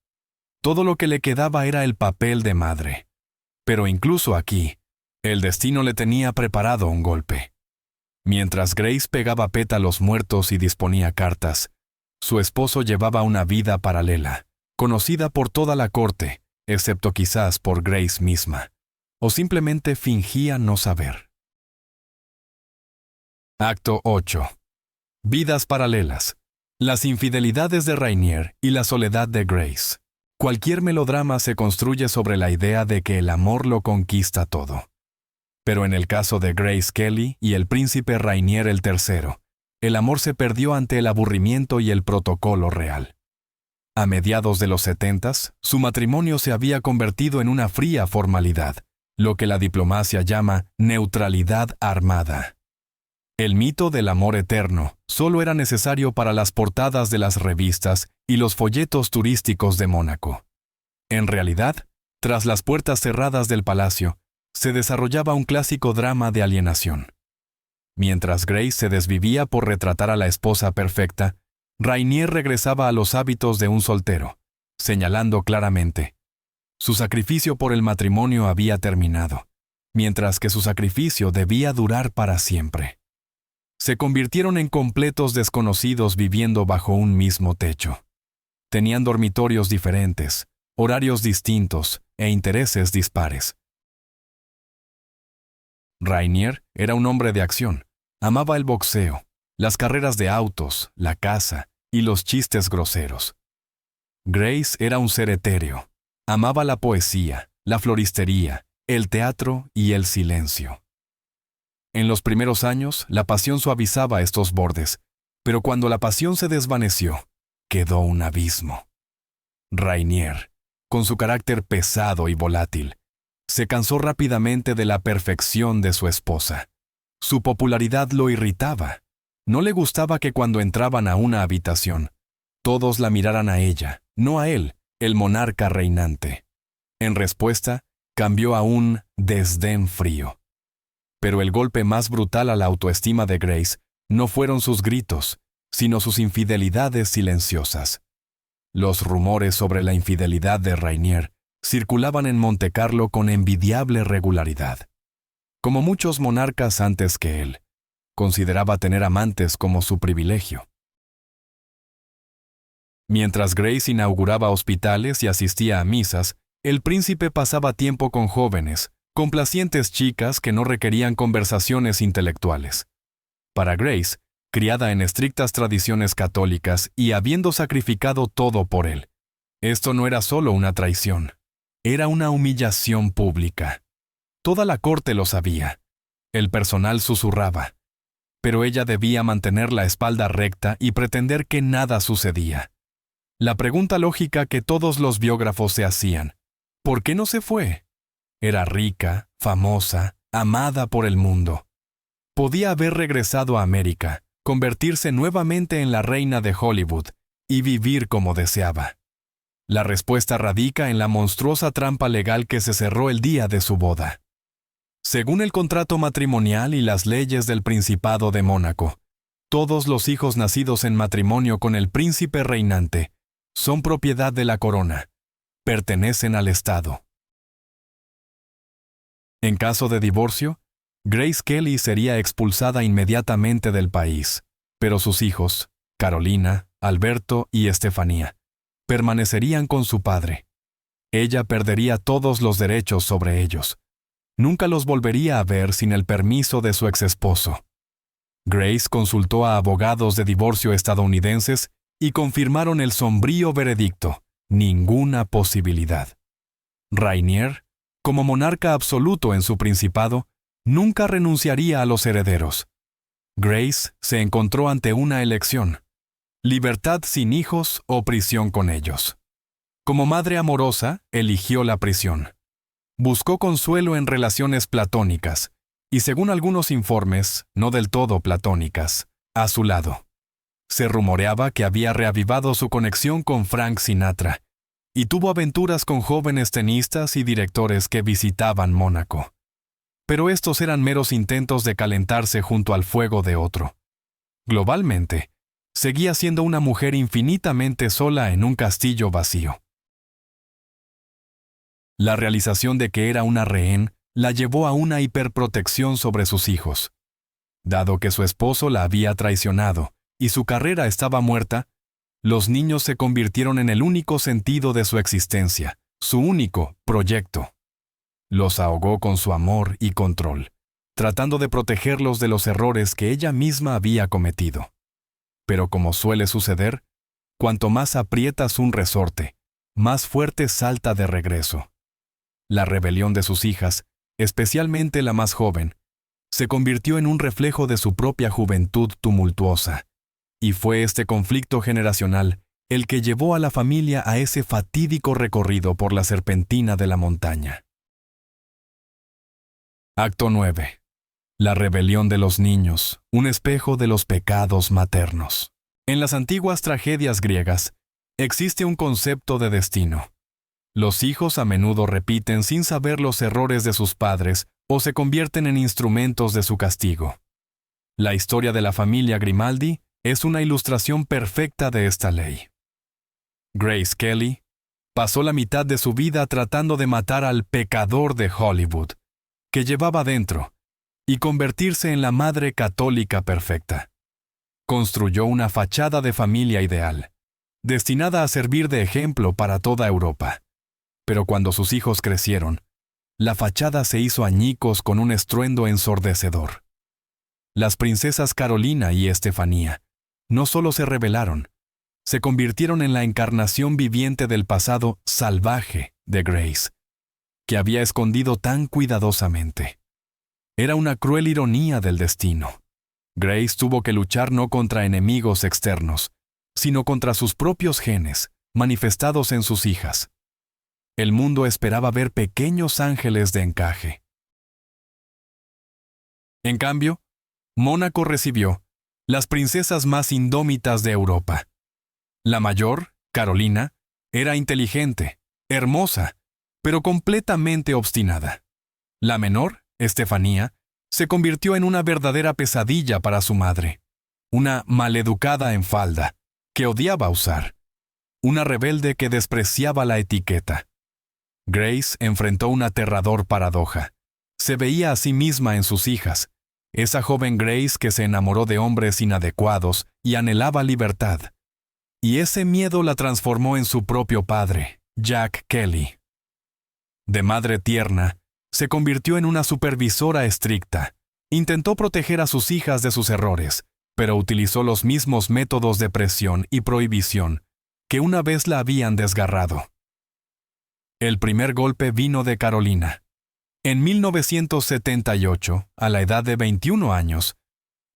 Todo lo que le quedaba era el papel de madre. Pero incluso aquí, el destino le tenía preparado un golpe. Mientras Grace pegaba pétalos muertos y disponía cartas, su esposo llevaba una vida paralela, conocida por toda la corte, excepto quizás por Grace misma, o simplemente fingía no saber. Acto 8. Vidas paralelas. Las infidelidades de Rainier y la soledad de Grace. Cualquier melodrama se construye sobre la idea de que el amor lo conquista todo. Pero en el caso de Grace Kelly y el príncipe Rainier III, el amor se perdió ante el aburrimiento y el protocolo real. A mediados de los 70s, su matrimonio se había convertido en una fría formalidad, lo que la diplomacia llama neutralidad armada. El mito del amor eterno solo era necesario para las portadas de las revistas y los folletos turísticos de Mónaco. En realidad, tras las puertas cerradas del palacio, se desarrollaba un clásico drama de alienación. Mientras Grace se desvivía por retratar a la esposa perfecta, Rainier regresaba a los hábitos de un soltero, señalando claramente: su sacrificio por el matrimonio había terminado, mientras que su sacrificio debía durar para siempre. Se convirtieron en completos desconocidos viviendo bajo un mismo techo. Tenían dormitorios diferentes, horarios distintos e intereses dispares. Rainier era un hombre de acción. Amaba el boxeo, las carreras de autos, la caza y los chistes groseros. Grace era un ser etéreo. Amaba la poesía, la floristería, el teatro y el silencio. En los primeros años, la pasión suavizaba estos bordes, pero cuando la pasión se desvaneció, quedó un abismo. Rainier, con su carácter pesado y volátil, se cansó rápidamente de la perfección de su esposa. Su popularidad lo irritaba. No le gustaba que cuando entraban a una habitación, todos la miraran a ella, no a él, el monarca reinante. En respuesta, cambió a un desdén frío. Pero el golpe más brutal a la autoestima de Grace no fueron sus gritos, sino sus infidelidades silenciosas. Los rumores sobre la infidelidad de Rainier circulaban en Montecarlo con envidiable regularidad. Como muchos monarcas antes que él, consideraba tener amantes como su privilegio. Mientras Grace inauguraba hospitales y asistía a misas, el príncipe pasaba tiempo con jóvenes, complacientes chicas que no requerían conversaciones intelectuales. Para Grace, criada en estrictas tradiciones católicas y habiendo sacrificado todo por él, esto no era solo una traición, era una humillación pública. Toda la corte lo sabía. El personal susurraba. Pero ella debía mantener la espalda recta y pretender que nada sucedía. La pregunta lógica que todos los biógrafos se hacían: ¿por qué no se fue? Era rica, famosa, amada por el mundo. Podía haber regresado a América, convertirse nuevamente en la reina de Hollywood y vivir como deseaba. La respuesta radica en la monstruosa trampa legal que se cerró el día de su boda. Según el contrato matrimonial y las leyes del Principado de Mónaco, todos los hijos nacidos en matrimonio con el príncipe reinante son propiedad de la corona, pertenecen al Estado. En caso de divorcio, Grace Kelly sería expulsada inmediatamente del país, pero sus hijos, Carolina, Alberto y Estefanía, permanecerían con su padre. Ella perdería todos los derechos sobre ellos. Nunca los volvería a ver sin el permiso de su exesposo. Grace consultó a abogados de divorcio estadounidenses y confirmaron el sombrío veredicto: ninguna posibilidad. Rainier, como monarca absoluto en su principado, nunca renunciaría a los herederos. Grace se encontró ante una elección: libertad sin hijos o prisión con ellos. Como madre amorosa, eligió la prisión. Buscó consuelo en relaciones platónicas, y según algunos informes, no del todo platónicas, a su lado. Se rumoreaba que había reavivado su conexión con Frank Sinatra, y tuvo aventuras con jóvenes tenistas y directores que visitaban Mónaco. Pero estos eran meros intentos de calentarse junto al fuego de otro. Globalmente, seguía siendo una mujer infinitamente sola en un castillo vacío. La realización de que era una rehén la llevó a una hiperprotección sobre sus hijos. Dado que su esposo la había traicionado y su carrera estaba muerta, los niños se convirtieron en el único sentido de su existencia, su único proyecto. Los ahogó con su amor y control, tratando de protegerlos de los errores que ella misma había cometido. Pero como suele suceder, cuanto más aprietas un resorte, más fuerte salta de regreso. La rebelión de sus hijas, especialmente la más joven, se convirtió en un reflejo de su propia juventud tumultuosa, y fue este conflicto generacional el que llevó a la familia a ese fatídico recorrido por la serpentina de la montaña. Acto 9. La rebelión de los niños, un espejo de los pecados maternos. En las antiguas tragedias griegas, existe un concepto de destino. Los hijos a menudo repiten sin saber los errores de sus padres o se convierten en instrumentos de su castigo. La historia de la familia Grimaldi es una ilustración perfecta de esta ley. Grace Kelly pasó la mitad de su vida tratando de matar al pecador de Hollywood, que llevaba dentro, y convertirse en la madre católica perfecta. Construyó una fachada de familia ideal, destinada a servir de ejemplo para toda Europa. Pero cuando sus hijos crecieron, la fachada se hizo añicos con un estruendo ensordecedor. Las princesas Carolina y Estefanía no solo se rebelaron, se convirtieron en la encarnación viviente del pasado salvaje de Grace, que había escondido tan cuidadosamente. Era una cruel ironía del destino. Grace tuvo que luchar no contra enemigos externos, sino contra sus propios genes, manifestados en sus hijas. El mundo esperaba ver pequeños ángeles de encaje. En cambio, Mónaco recibió las princesas más indómitas de Europa. La mayor, Carolina, era inteligente, hermosa, pero completamente obstinada. La menor, Estefanía, se convirtió en una verdadera pesadilla para su madre, una maleducada en falda, que odiaba usar, una rebelde que despreciaba la etiqueta. Grace enfrentó una aterrador paradoja. Se veía a sí misma en sus hijas, esa joven Grace que se enamoró de hombres inadecuados y anhelaba libertad. Y ese miedo la transformó en su propio padre, Jack Kelly. De madre tierna, se convirtió en una supervisora estricta. Intentó proteger a sus hijas de sus errores, pero utilizó los mismos métodos de presión y prohibición que una vez la habían desgarrado. El primer golpe vino de Carolina. En 1978, a la edad de 21 años,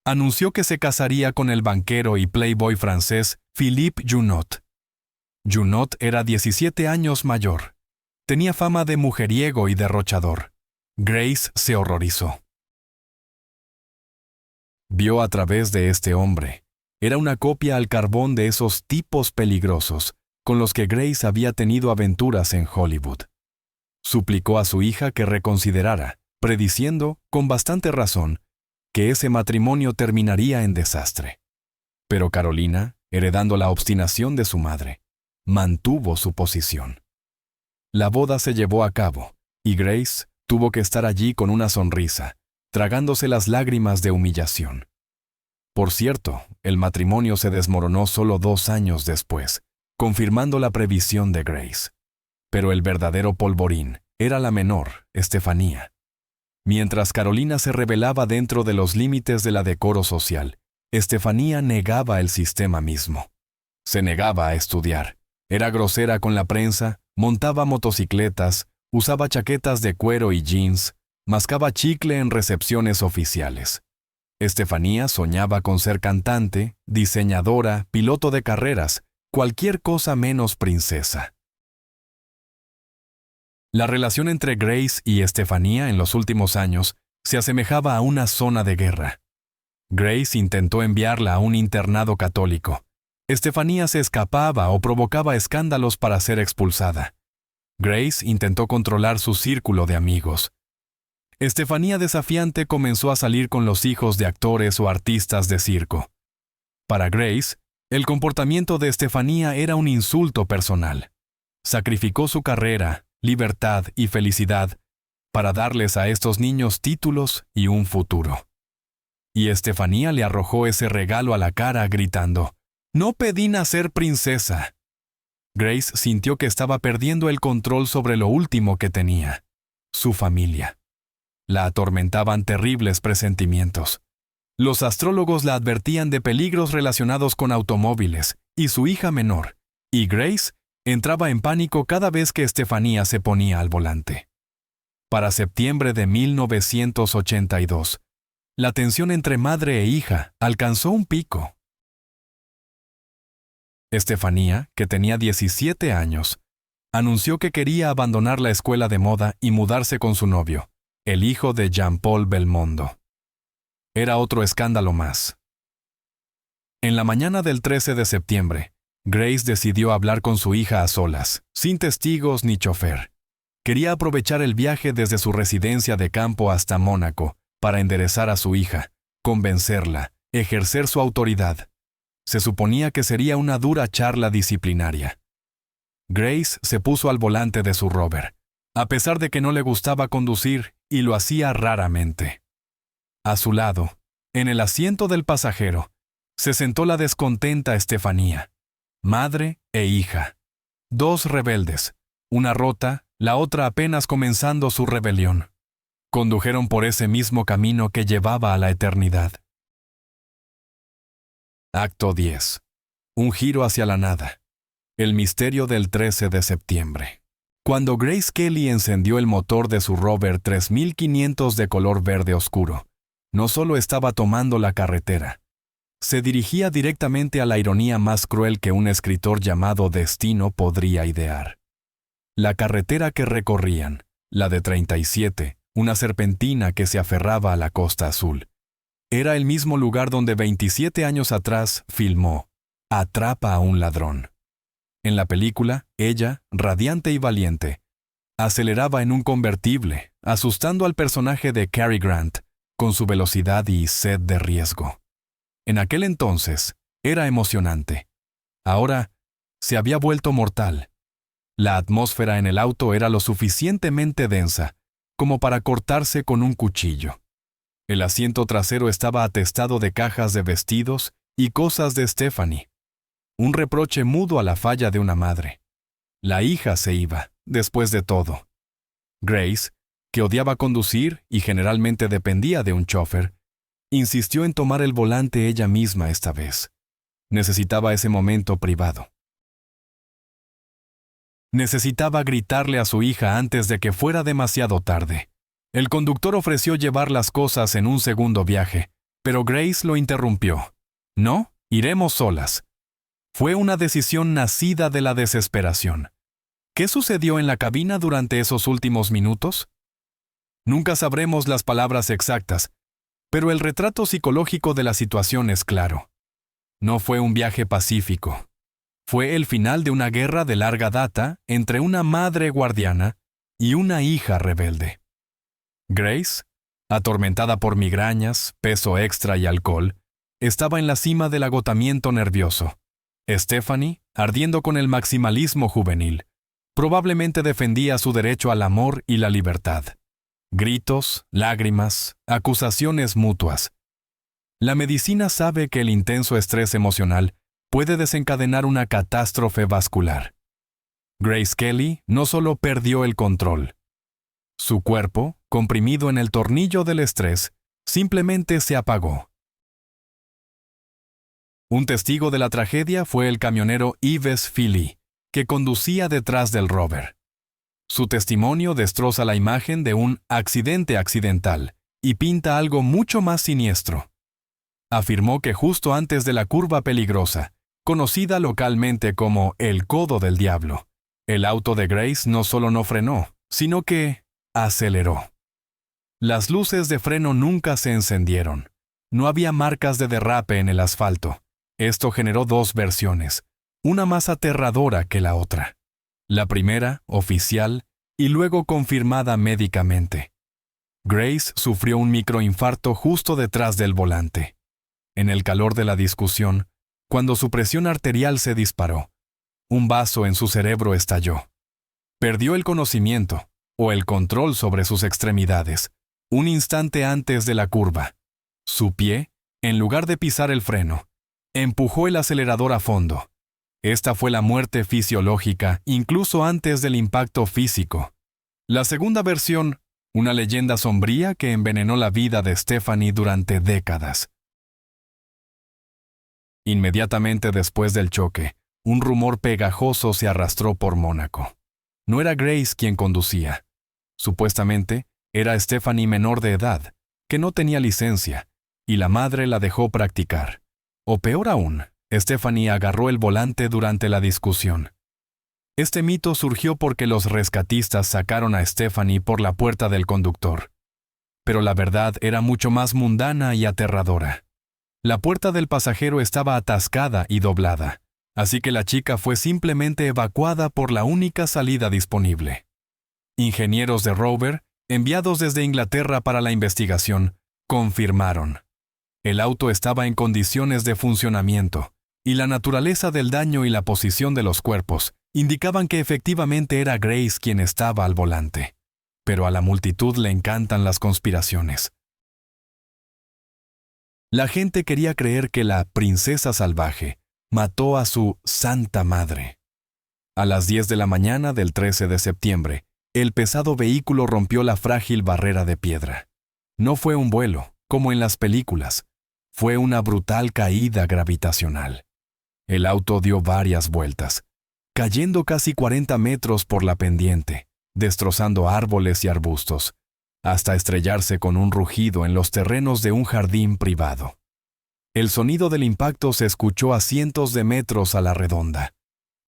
anunció que se casaría con el banquero y playboy francés Philippe Junot. Junot era 17 años mayor. Tenía fama de mujeriego y derrochador. Grace se horrorizó. Vio a través de este hombre. Era una copia al carbón de esos tipos peligrosos con los que Grace había tenido aventuras en Hollywood. Suplicó a su hija que reconsiderara, prediciendo, con bastante razón, que ese matrimonio terminaría en desastre. Pero Carolina, heredando la obstinación de su madre, mantuvo su posición. La boda se llevó a cabo, y Grace tuvo que estar allí con una sonrisa, tragándose las lágrimas de humillación. Por cierto, el matrimonio se desmoronó solo 2 años después, confirmando la previsión de Grace. Pero el verdadero polvorín era la menor, Estefanía. Mientras Carolina se rebelaba dentro de los límites de la decoro social, Estefanía negaba el sistema mismo. Se negaba a estudiar. Era grosera con la prensa, montaba motocicletas, usaba chaquetas de cuero y jeans, mascaba chicle en recepciones oficiales. Estefanía soñaba con ser cantante, diseñadora, piloto de carreras, cualquier cosa menos princesa. La relación entre Grace y Estefanía en los últimos años se asemejaba a una zona de guerra. Grace intentó enviarla a un internado católico. Estefanía se escapaba o provocaba escándalos para ser expulsada. Grace intentó controlar su círculo de amigos. Estefanía desafiante comenzó a salir con los hijos de actores o artistas de circo. Para Grace, el comportamiento de Estefanía era un insulto personal. Sacrificó su carrera, libertad y felicidad para darles a estos niños títulos y un futuro. Y Estefanía le arrojó ese regalo a la cara gritando: «No pedí nacer princesa». Grace sintió que estaba perdiendo el control sobre lo último que tenía, su familia. La atormentaban terribles presentimientos. Los astrólogos la advertían de peligros relacionados con automóviles y su hija menor, y Grace entraba en pánico cada vez que Estefanía se ponía al volante. Para septiembre de 1982, la tensión entre madre e hija alcanzó un pico. Estefanía, que tenía 17 años, anunció que quería abandonar la escuela de moda y mudarse con su novio, el hijo de Jean-Paul Belmondo. Era otro escándalo más. En la mañana del 13 de septiembre, Grace decidió hablar con su hija a solas, sin testigos ni chofer. Quería aprovechar el viaje desde su residencia de campo hasta Mónaco para enderezar a su hija, convencerla, ejercer su autoridad. Se suponía que sería una dura charla disciplinaria. Grace se puso al volante de su Rover, a pesar de que no le gustaba conducir y lo hacía raramente. A su lado, en el asiento del pasajero, se sentó la descontenta Estefanía, madre e hija. Dos rebeldes, una rota, la otra apenas comenzando su rebelión. Condujeron por ese mismo camino que llevaba a la eternidad. Acto 10. Un giro hacia la nada. El misterio del 13 de septiembre. Cuando Grace Kelly encendió el motor de su Rover 3500 de color verde oscuro, no solo estaba tomando la carretera, se dirigía directamente a la ironía más cruel que un escritor llamado Destino podría idear. La carretera que recorrían, la de 37, una serpentina que se aferraba a la Costa Azul, era el mismo lugar donde 27 años atrás filmó Atrapa a un ladrón. En la película, ella, radiante y valiente, aceleraba en un convertible, asustando al personaje de Cary Grant con su velocidad y sed de riesgo. En aquel entonces, era emocionante. Ahora, se había vuelto mortal. La atmósfera en el auto era lo suficientemente densa como para cortarse con un cuchillo. El asiento trasero estaba atestado de cajas de vestidos y cosas de Stephanie. Un reproche mudo a la falla de una madre. La hija se iba, después de todo. Grace, que odiaba conducir y generalmente dependía de un chófer, insistió en tomar el volante ella misma esta vez. Necesitaba ese momento privado. Necesitaba gritarle a su hija antes de que fuera demasiado tarde. El conductor ofreció llevar las cosas en un segundo viaje, pero Grace lo interrumpió. No, iremos solas. Fue una decisión nacida de la desesperación. ¿Qué sucedió en la cabina durante esos últimos minutos? Nunca sabremos las palabras exactas, pero el retrato psicológico de la situación es claro. No fue un viaje pacífico. Fue el final de una guerra de larga data entre una madre guardiana y una hija rebelde. Grace, atormentada por migrañas, peso extra y alcohol, estaba en la cima del agotamiento nervioso. Stephanie, ardiendo con el maximalismo juvenil, probablemente defendía su derecho al amor y la libertad. Gritos, lágrimas, acusaciones mutuas. La medicina sabe que el intenso estrés emocional puede desencadenar una catástrofe vascular. Grace Kelly no solo perdió el control. Su cuerpo, comprimido en el tornillo del estrés, simplemente se apagó. Un testigo de la tragedia fue el camionero Yves Philly, que conducía detrás del Rover. Su testimonio destroza la imagen de un accidente accidental y pinta algo mucho más siniestro. Afirmó que justo antes de la curva peligrosa, conocida localmente como el Codo del Diablo, el auto de Grace no solo no frenó, sino que aceleró. Las luces de freno nunca se encendieron. No había marcas de derrape en el asfalto. Esto generó dos versiones, una más aterradora que la otra. La primera, oficial, y luego confirmada médicamente. Grace sufrió un microinfarto justo detrás del volante. En el calor de la discusión, cuando su presión arterial se disparó, un vaso en su cerebro estalló. Perdió el conocimiento, o el control sobre sus extremidades, un instante antes de la curva. Su pie, en lugar de pisar el freno, empujó el acelerador a fondo. Esta fue la muerte fisiológica incluso antes del impacto físico. La segunda versión, una leyenda sombría que envenenó la vida de Stephanie durante décadas. Inmediatamente después del choque, un rumor pegajoso se arrastró por Mónaco. No era Grace quien conducía. Supuestamente, era Stephanie menor de edad, que no tenía licencia, y la madre la dejó practicar. O peor aún, Stephanie agarró el volante durante la discusión. Este mito surgió porque los rescatistas sacaron a Stephanie por la puerta del conductor. Pero la verdad era mucho más mundana y aterradora. La puerta del pasajero estaba atascada y doblada, así que la chica fue simplemente evacuada por la única salida disponible. Ingenieros de rover, enviados desde Inglaterra para la investigación, confirmaron. El auto estaba en condiciones de funcionamiento, y la naturaleza del daño y la posición de los cuerpos indicaban que efectivamente era Grace quien estaba al volante. Pero a la multitud le encantan las conspiraciones. La gente quería creer que la princesa salvaje mató a su santa madre. A las 10 de la mañana del 13 de septiembre, el pesado vehículo rompió la frágil barrera de piedra. No fue un vuelo, como en las películas. Fue una brutal caída gravitacional. El auto dio varias vueltas, cayendo casi 40 metros por la pendiente, destrozando árboles y arbustos, hasta estrellarse con un rugido en los terrenos de un jardín privado. El sonido del impacto se escuchó a cientos de metros a la redonda.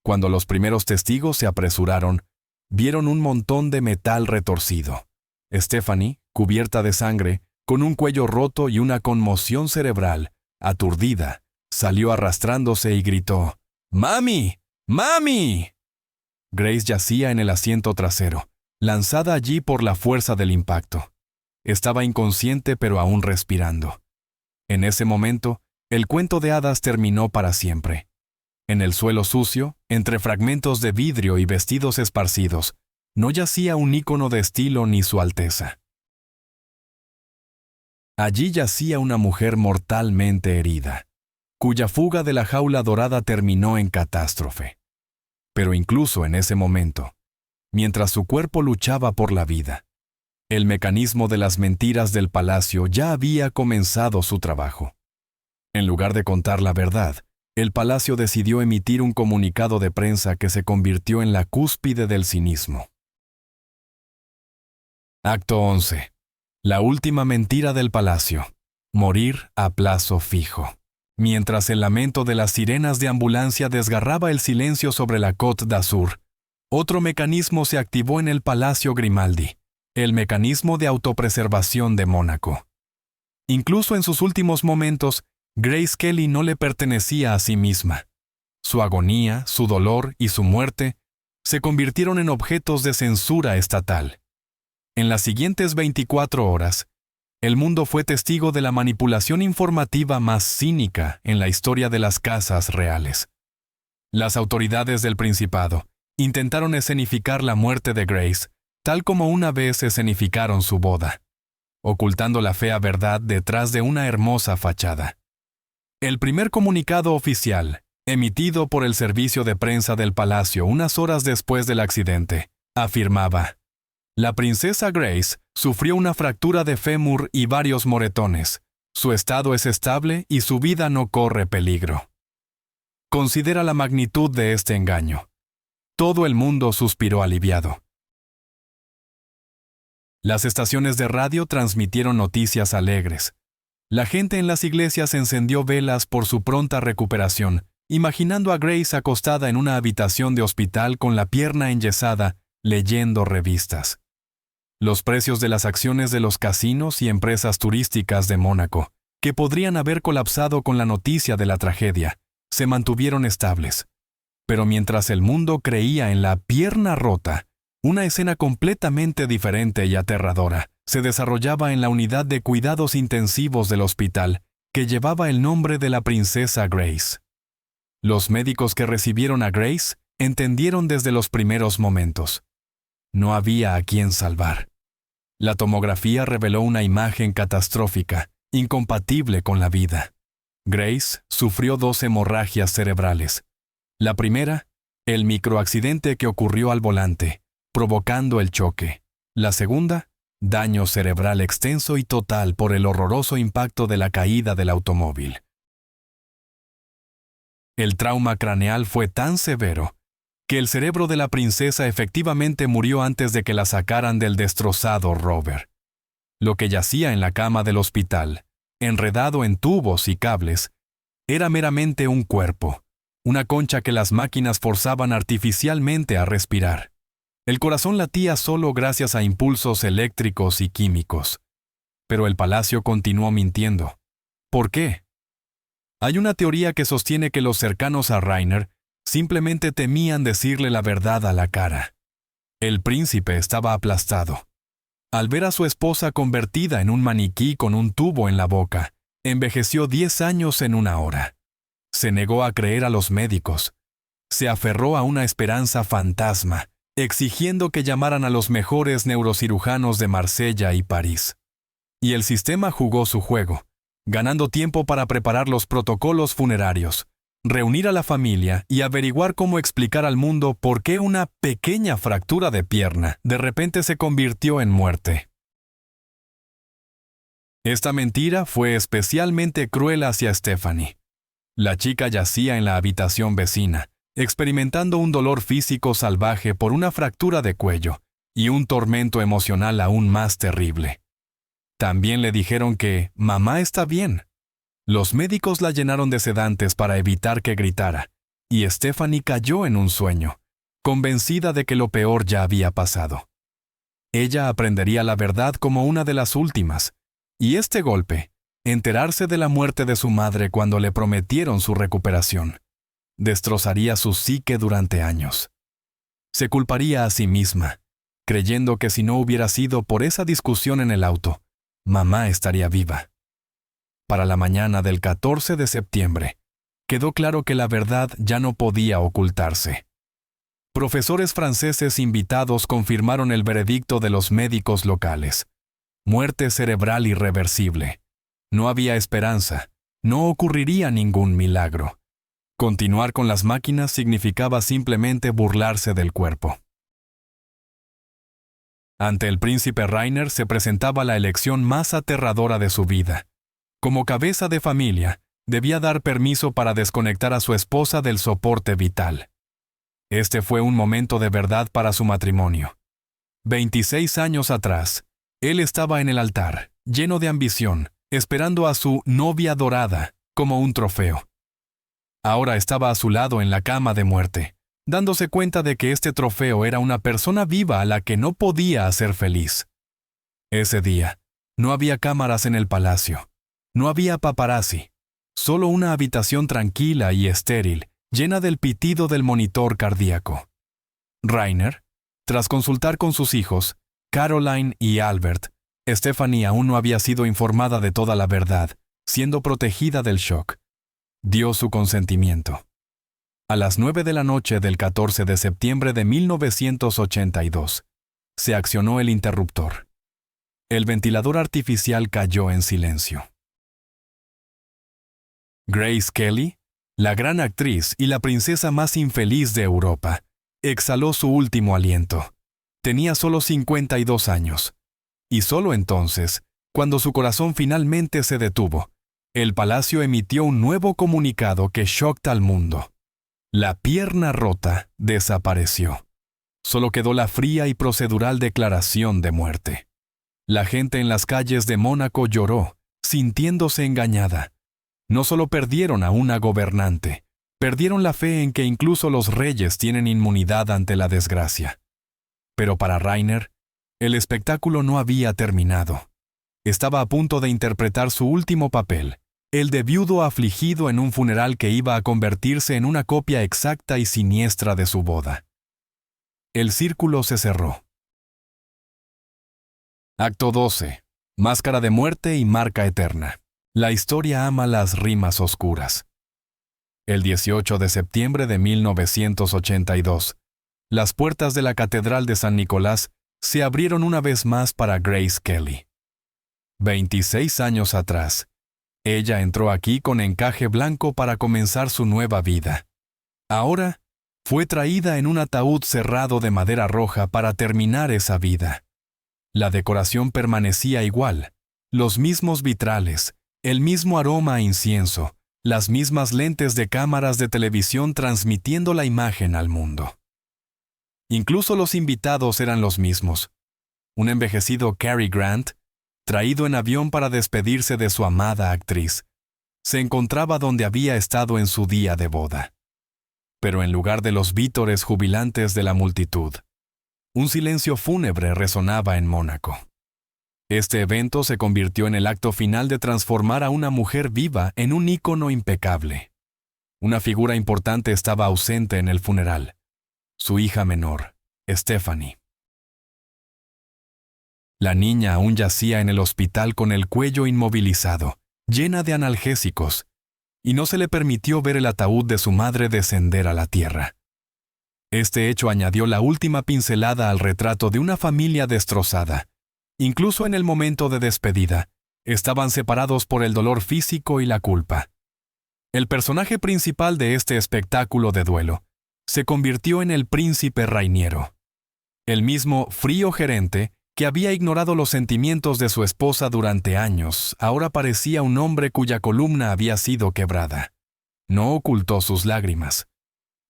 Cuando los primeros testigos se apresuraron, vieron un montón de metal retorcido. Stephanie, cubierta de sangre, con un cuello roto y una conmoción cerebral, aturdida, salió arrastrándose y gritó: ¡Mami! ¡Mami! Grace yacía en el asiento trasero, lanzada allí por la fuerza del impacto. Estaba inconsciente pero aún respirando. En ese momento, el cuento de hadas terminó para siempre. En el suelo sucio, entre fragmentos de vidrio y vestidos esparcidos, no yacía un ícono de estilo ni su alteza. Allí yacía una mujer mortalmente herida, cuya fuga de la jaula dorada terminó en catástrofe. Pero incluso en ese momento, mientras su cuerpo luchaba por la vida, el mecanismo de las mentiras del palacio ya había comenzado su trabajo. En lugar de contar la verdad, el palacio decidió emitir un comunicado de prensa que se convirtió en la cúspide del cinismo. Acto 11. La última mentira del palacio: morir a plazo fijo. Mientras el lamento de las sirenas de ambulancia desgarraba el silencio sobre la Côte d'Azur, otro mecanismo se activó en el Palacio Grimaldi, el mecanismo de autopreservación de Mónaco. Incluso en sus últimos momentos, Grace Kelly no le pertenecía a sí misma. Su agonía, su dolor y su muerte se convirtieron en objetos de censura estatal. En las siguientes 24 horas, el mundo fue testigo de la manipulación informativa más cínica en la historia de las casas reales. Las autoridades del Principado intentaron escenificar la muerte de Grace, tal como una vez escenificaron su boda, ocultando la fea verdad detrás de una hermosa fachada. El primer comunicado oficial, emitido por el servicio de prensa del palacio unas horas después del accidente, afirmaba: la princesa Grace sufrió una fractura de fémur y varios moretones. Su estado es estable y su vida no corre peligro. Considera la magnitud de este engaño. Todo el mundo suspiró aliviado. Las estaciones de radio transmitieron noticias alegres. La gente en las iglesias encendió velas por su pronta recuperación, imaginando a Grace acostada en una habitación de hospital con la pierna enyesada, leyendo revistas. Los precios de las acciones de los casinos y empresas turísticas de Mónaco, que podrían haber colapsado con la noticia de la tragedia, se mantuvieron estables. Pero mientras el mundo creía en la pierna rota, una escena completamente diferente y aterradora se desarrollaba en la unidad de cuidados intensivos del hospital que llevaba el nombre de la princesa Grace. Los médicos que recibieron a Grace entendieron desde los primeros momentos: no había a quien salvar. La tomografía reveló una imagen catastrófica, incompatible con la vida. Grace sufrió 2 hemorragias cerebrales. La primera, el microaccidente que ocurrió al volante, provocando el choque. La segunda, daño cerebral extenso y total por el horroroso impacto de la caída del automóvil. El trauma craneal fue tan severo que el cerebro de la princesa efectivamente murió antes de que la sacaran del destrozado rover. Lo que yacía en la cama del hospital, enredado en tubos y cables, era meramente un cuerpo, una concha que las máquinas forzaban artificialmente a respirar. El corazón latía solo gracias a impulsos eléctricos y químicos. Pero el palacio continuó mintiendo. ¿Por qué? Hay una teoría que sostiene que los cercanos a Rainer simplemente temían decirle la verdad a la cara. El príncipe estaba aplastado. Al ver a su esposa convertida en un maniquí con un tubo en la boca, envejeció 10 años en una hora. Se negó a creer a los médicos. Se aferró a una esperanza fantasma, exigiendo que llamaran a los mejores neurocirujanos de Marsella y París. Y el sistema jugó su juego, ganando tiempo para preparar los protocolos funerarios, reunir a la familia y averiguar cómo explicar al mundo por qué una pequeña fractura de pierna de repente se convirtió en muerte. Esta mentira fue especialmente cruel hacia Stephanie. La chica yacía en la habitación vecina, experimentando un dolor físico salvaje por una fractura de cuello y un tormento emocional aún más terrible. También le dijeron que mamá está bien. Los médicos la llenaron de sedantes para evitar que gritara, y Stephanie cayó en un sueño, convencida de que lo peor ya había pasado. Ella aprendería la verdad como una de las últimas, y este golpe, enterarse de la muerte de su madre cuando le prometieron su recuperación, destrozaría su psique durante años. Se culparía a sí misma, creyendo que si no hubiera sido por esa discusión en el auto, mamá estaría viva. Para la mañana del 14 de septiembre, quedó claro que la verdad ya no podía ocultarse. Profesores franceses invitados confirmaron el veredicto de los médicos locales. Muerte cerebral irreversible. No había esperanza. No ocurriría ningún milagro. Continuar con las máquinas significaba simplemente burlarse del cuerpo. Ante el príncipe Rainer se presentaba la elección más aterradora de su vida. Como cabeza de familia, debía dar permiso para desconectar a su esposa del soporte vital. Este fue un momento de verdad para su matrimonio. 26 años atrás, él estaba en el altar, lleno de ambición, esperando a su novia dorada como un trofeo. Ahora estaba a su lado en la cama de muerte, dándose cuenta de que este trofeo era una persona viva a la que no podía hacer feliz. Ese día, no había cámaras en el palacio. No había paparazzi, solo una habitación tranquila y estéril, llena del pitido del monitor cardíaco. Rainer, tras consultar con sus hijos, Caroline y Albert, Stephanie aún no había sido informada de toda la verdad, siendo protegida del shock. Dio su consentimiento. A las 9 de la noche del 14 de septiembre de 1982, se accionó el interruptor. El ventilador artificial cayó en silencio. Grace Kelly, la gran actriz y la princesa más infeliz de Europa, exhaló su último aliento. Tenía solo 52 años. Y solo entonces, cuando su corazón finalmente se detuvo, el palacio emitió un nuevo comunicado que shockó al mundo. La pierna rota desapareció. Solo quedó la fría y procedural declaración de muerte. La gente en las calles de Mónaco lloró, sintiéndose engañada. No solo perdieron a una gobernante, perdieron la fe en que incluso los reyes tienen inmunidad ante la desgracia. Pero para Rainer, el espectáculo no había terminado. Estaba a punto de interpretar su último papel, el de viudo afligido en un funeral que iba a convertirse en una copia exacta y siniestra de su boda. El círculo se cerró. Acto 12. Máscara de muerte y marca eterna. La historia ama las rimas oscuras. El 18 de septiembre de 1982, las puertas de la Catedral de San Nicolás se abrieron una vez más para Grace Kelly. 26 años atrás, ella entró aquí con encaje blanco para comenzar su nueva vida. Ahora, fue traída en un ataúd cerrado de madera roja para terminar esa vida. La decoración permanecía igual, los mismos vitrales, el mismo aroma a incienso, las mismas lentes de cámaras de televisión transmitiendo la imagen al mundo. Incluso los invitados eran los mismos. Un envejecido Cary Grant, traído en avión para despedirse de su amada actriz, se encontraba donde había estado en su día de boda. Pero en lugar de los vítores jubilantes de la multitud, un silencio fúnebre resonaba en Mónaco. Este evento se convirtió en el acto final de transformar a una mujer viva en un ícono impecable. Una figura importante estaba ausente en el funeral: su hija menor, Stephanie. La niña aún yacía en el hospital con el cuello inmovilizado, llena de analgésicos, y no se le permitió ver el ataúd de su madre descender a la tierra. Este hecho añadió la última pincelada al retrato de una familia destrozada. Incluso en el momento de despedida, estaban separados por el dolor físico y la culpa. El personaje principal de este espectáculo de duelo se convirtió en el príncipe Rainiero. El mismo frío gerente que había ignorado los sentimientos de su esposa durante años, ahora parecía un hombre cuya columna había sido quebrada. No ocultó sus lágrimas.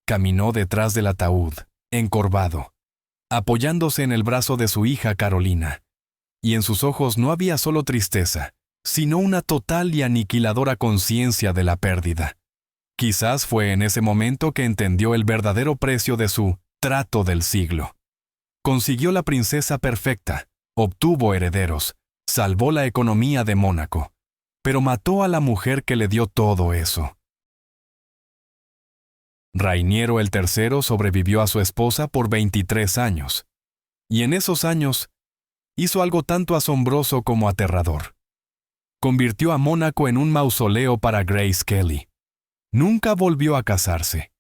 Caminó detrás del ataúd, encorvado, apoyándose en el brazo de su hija Carolina, y en sus ojos no había solo tristeza, sino una total y aniquiladora conciencia de la pérdida. Quizás fue en ese momento que entendió el verdadero precio de su trato del siglo. Consiguió la princesa perfecta, obtuvo herederos, salvó la economía de Mónaco, pero mató a la mujer que le dio todo eso. Rainiero el III sobrevivió a su esposa por 23 años, y en esos años hizo algo tanto asombroso como aterrador. Convirtió a Mónaco en un mausoleo para Grace Kelly. Nunca volvió a casarse.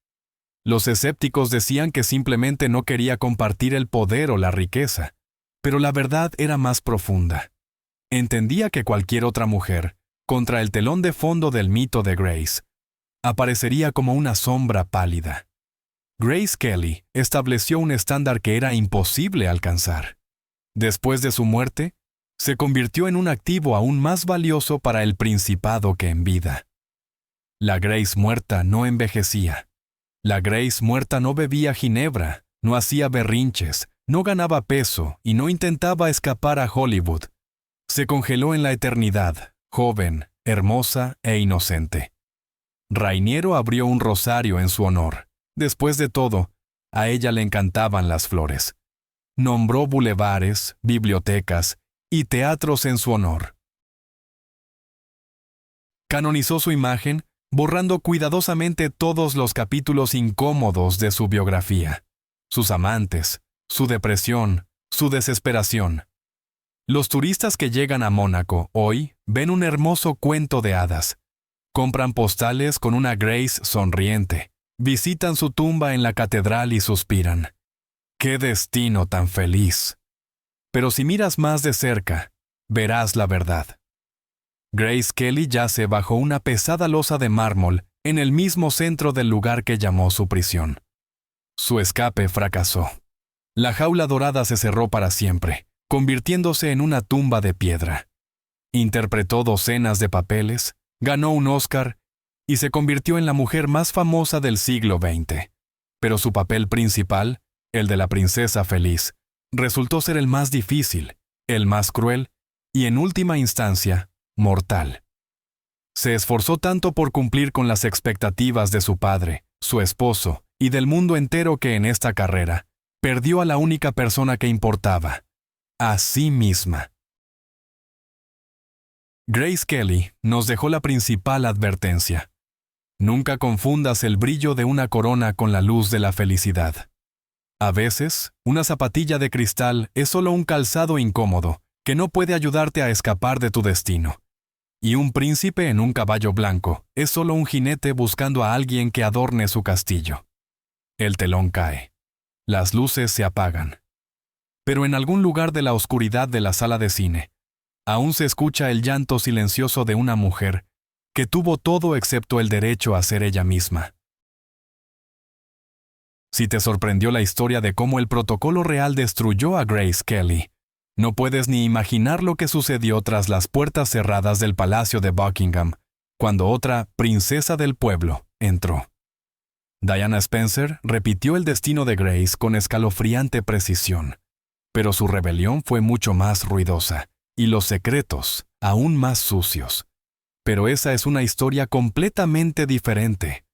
Los escépticos decían que simplemente no quería compartir el poder o la riqueza, pero la verdad era más profunda. Entendía que cualquier otra mujer, contra el telón de fondo del mito de Grace, aparecería como una sombra pálida. Grace Kelly estableció un estándar que era imposible alcanzar. Después de su muerte, se convirtió en un activo aún más valioso para el principado que en vida. La Grace muerta no envejecía. La Grace muerta no bebía ginebra, no hacía berrinches, no ganaba peso y no intentaba escapar a Hollywood. Se congeló en la eternidad, joven, hermosa e inocente. Rainiero abrió un rosario en su honor. Después de todo, a ella le encantaban las flores. Nombró bulevares, bibliotecas y teatros en su honor. Canonizó su imagen, borrando cuidadosamente todos los capítulos incómodos de su biografía, sus amantes, su depresión, su desesperación. Los turistas que llegan a Mónaco hoy ven un hermoso cuento de hadas. Compran postales con una Grace sonriente, visitan su tumba en la catedral y suspiran. ¡Qué destino tan feliz! Pero si miras más de cerca, verás la verdad. Grace Kelly yace bajo una pesada losa de mármol en el mismo centro del lugar que llamó su prisión. Su escape fracasó. La jaula dorada se cerró para siempre, convirtiéndose en una tumba de piedra. Interpretó docenas de papeles, ganó un Oscar y se convirtió en la mujer más famosa del siglo XX. Pero su papel principal, el de la princesa feliz, resultó ser el más difícil, el más cruel y, en última instancia, mortal. Se esforzó tanto por cumplir con las expectativas de su padre, su esposo y del mundo entero que en esta carrera perdió a la única persona que importaba, a sí misma. Grace Kelly nos dejó la principal advertencia. Nunca confundas el brillo de una corona con la luz de la felicidad. A veces, una zapatilla de cristal es solo un calzado incómodo que no puede ayudarte a escapar de tu destino. Y un príncipe en un caballo blanco es solo un jinete buscando a alguien que adorne su castillo. El telón cae. Las luces se apagan. Pero en algún lugar de la oscuridad de la sala de cine, aún se escucha el llanto silencioso de una mujer que tuvo todo excepto el derecho a ser ella misma. Si te sorprendió la historia de cómo el protocolo real destruyó a Grace Kelly, no puedes ni imaginar lo que sucedió tras las puertas cerradas del Palacio de Buckingham, cuando otra princesa del pueblo entró. Diana Spencer repitió el destino de Grace con escalofriante precisión, pero su rebelión fue mucho más ruidosa, y los secretos aún más sucios. Pero esa es una historia completamente diferente.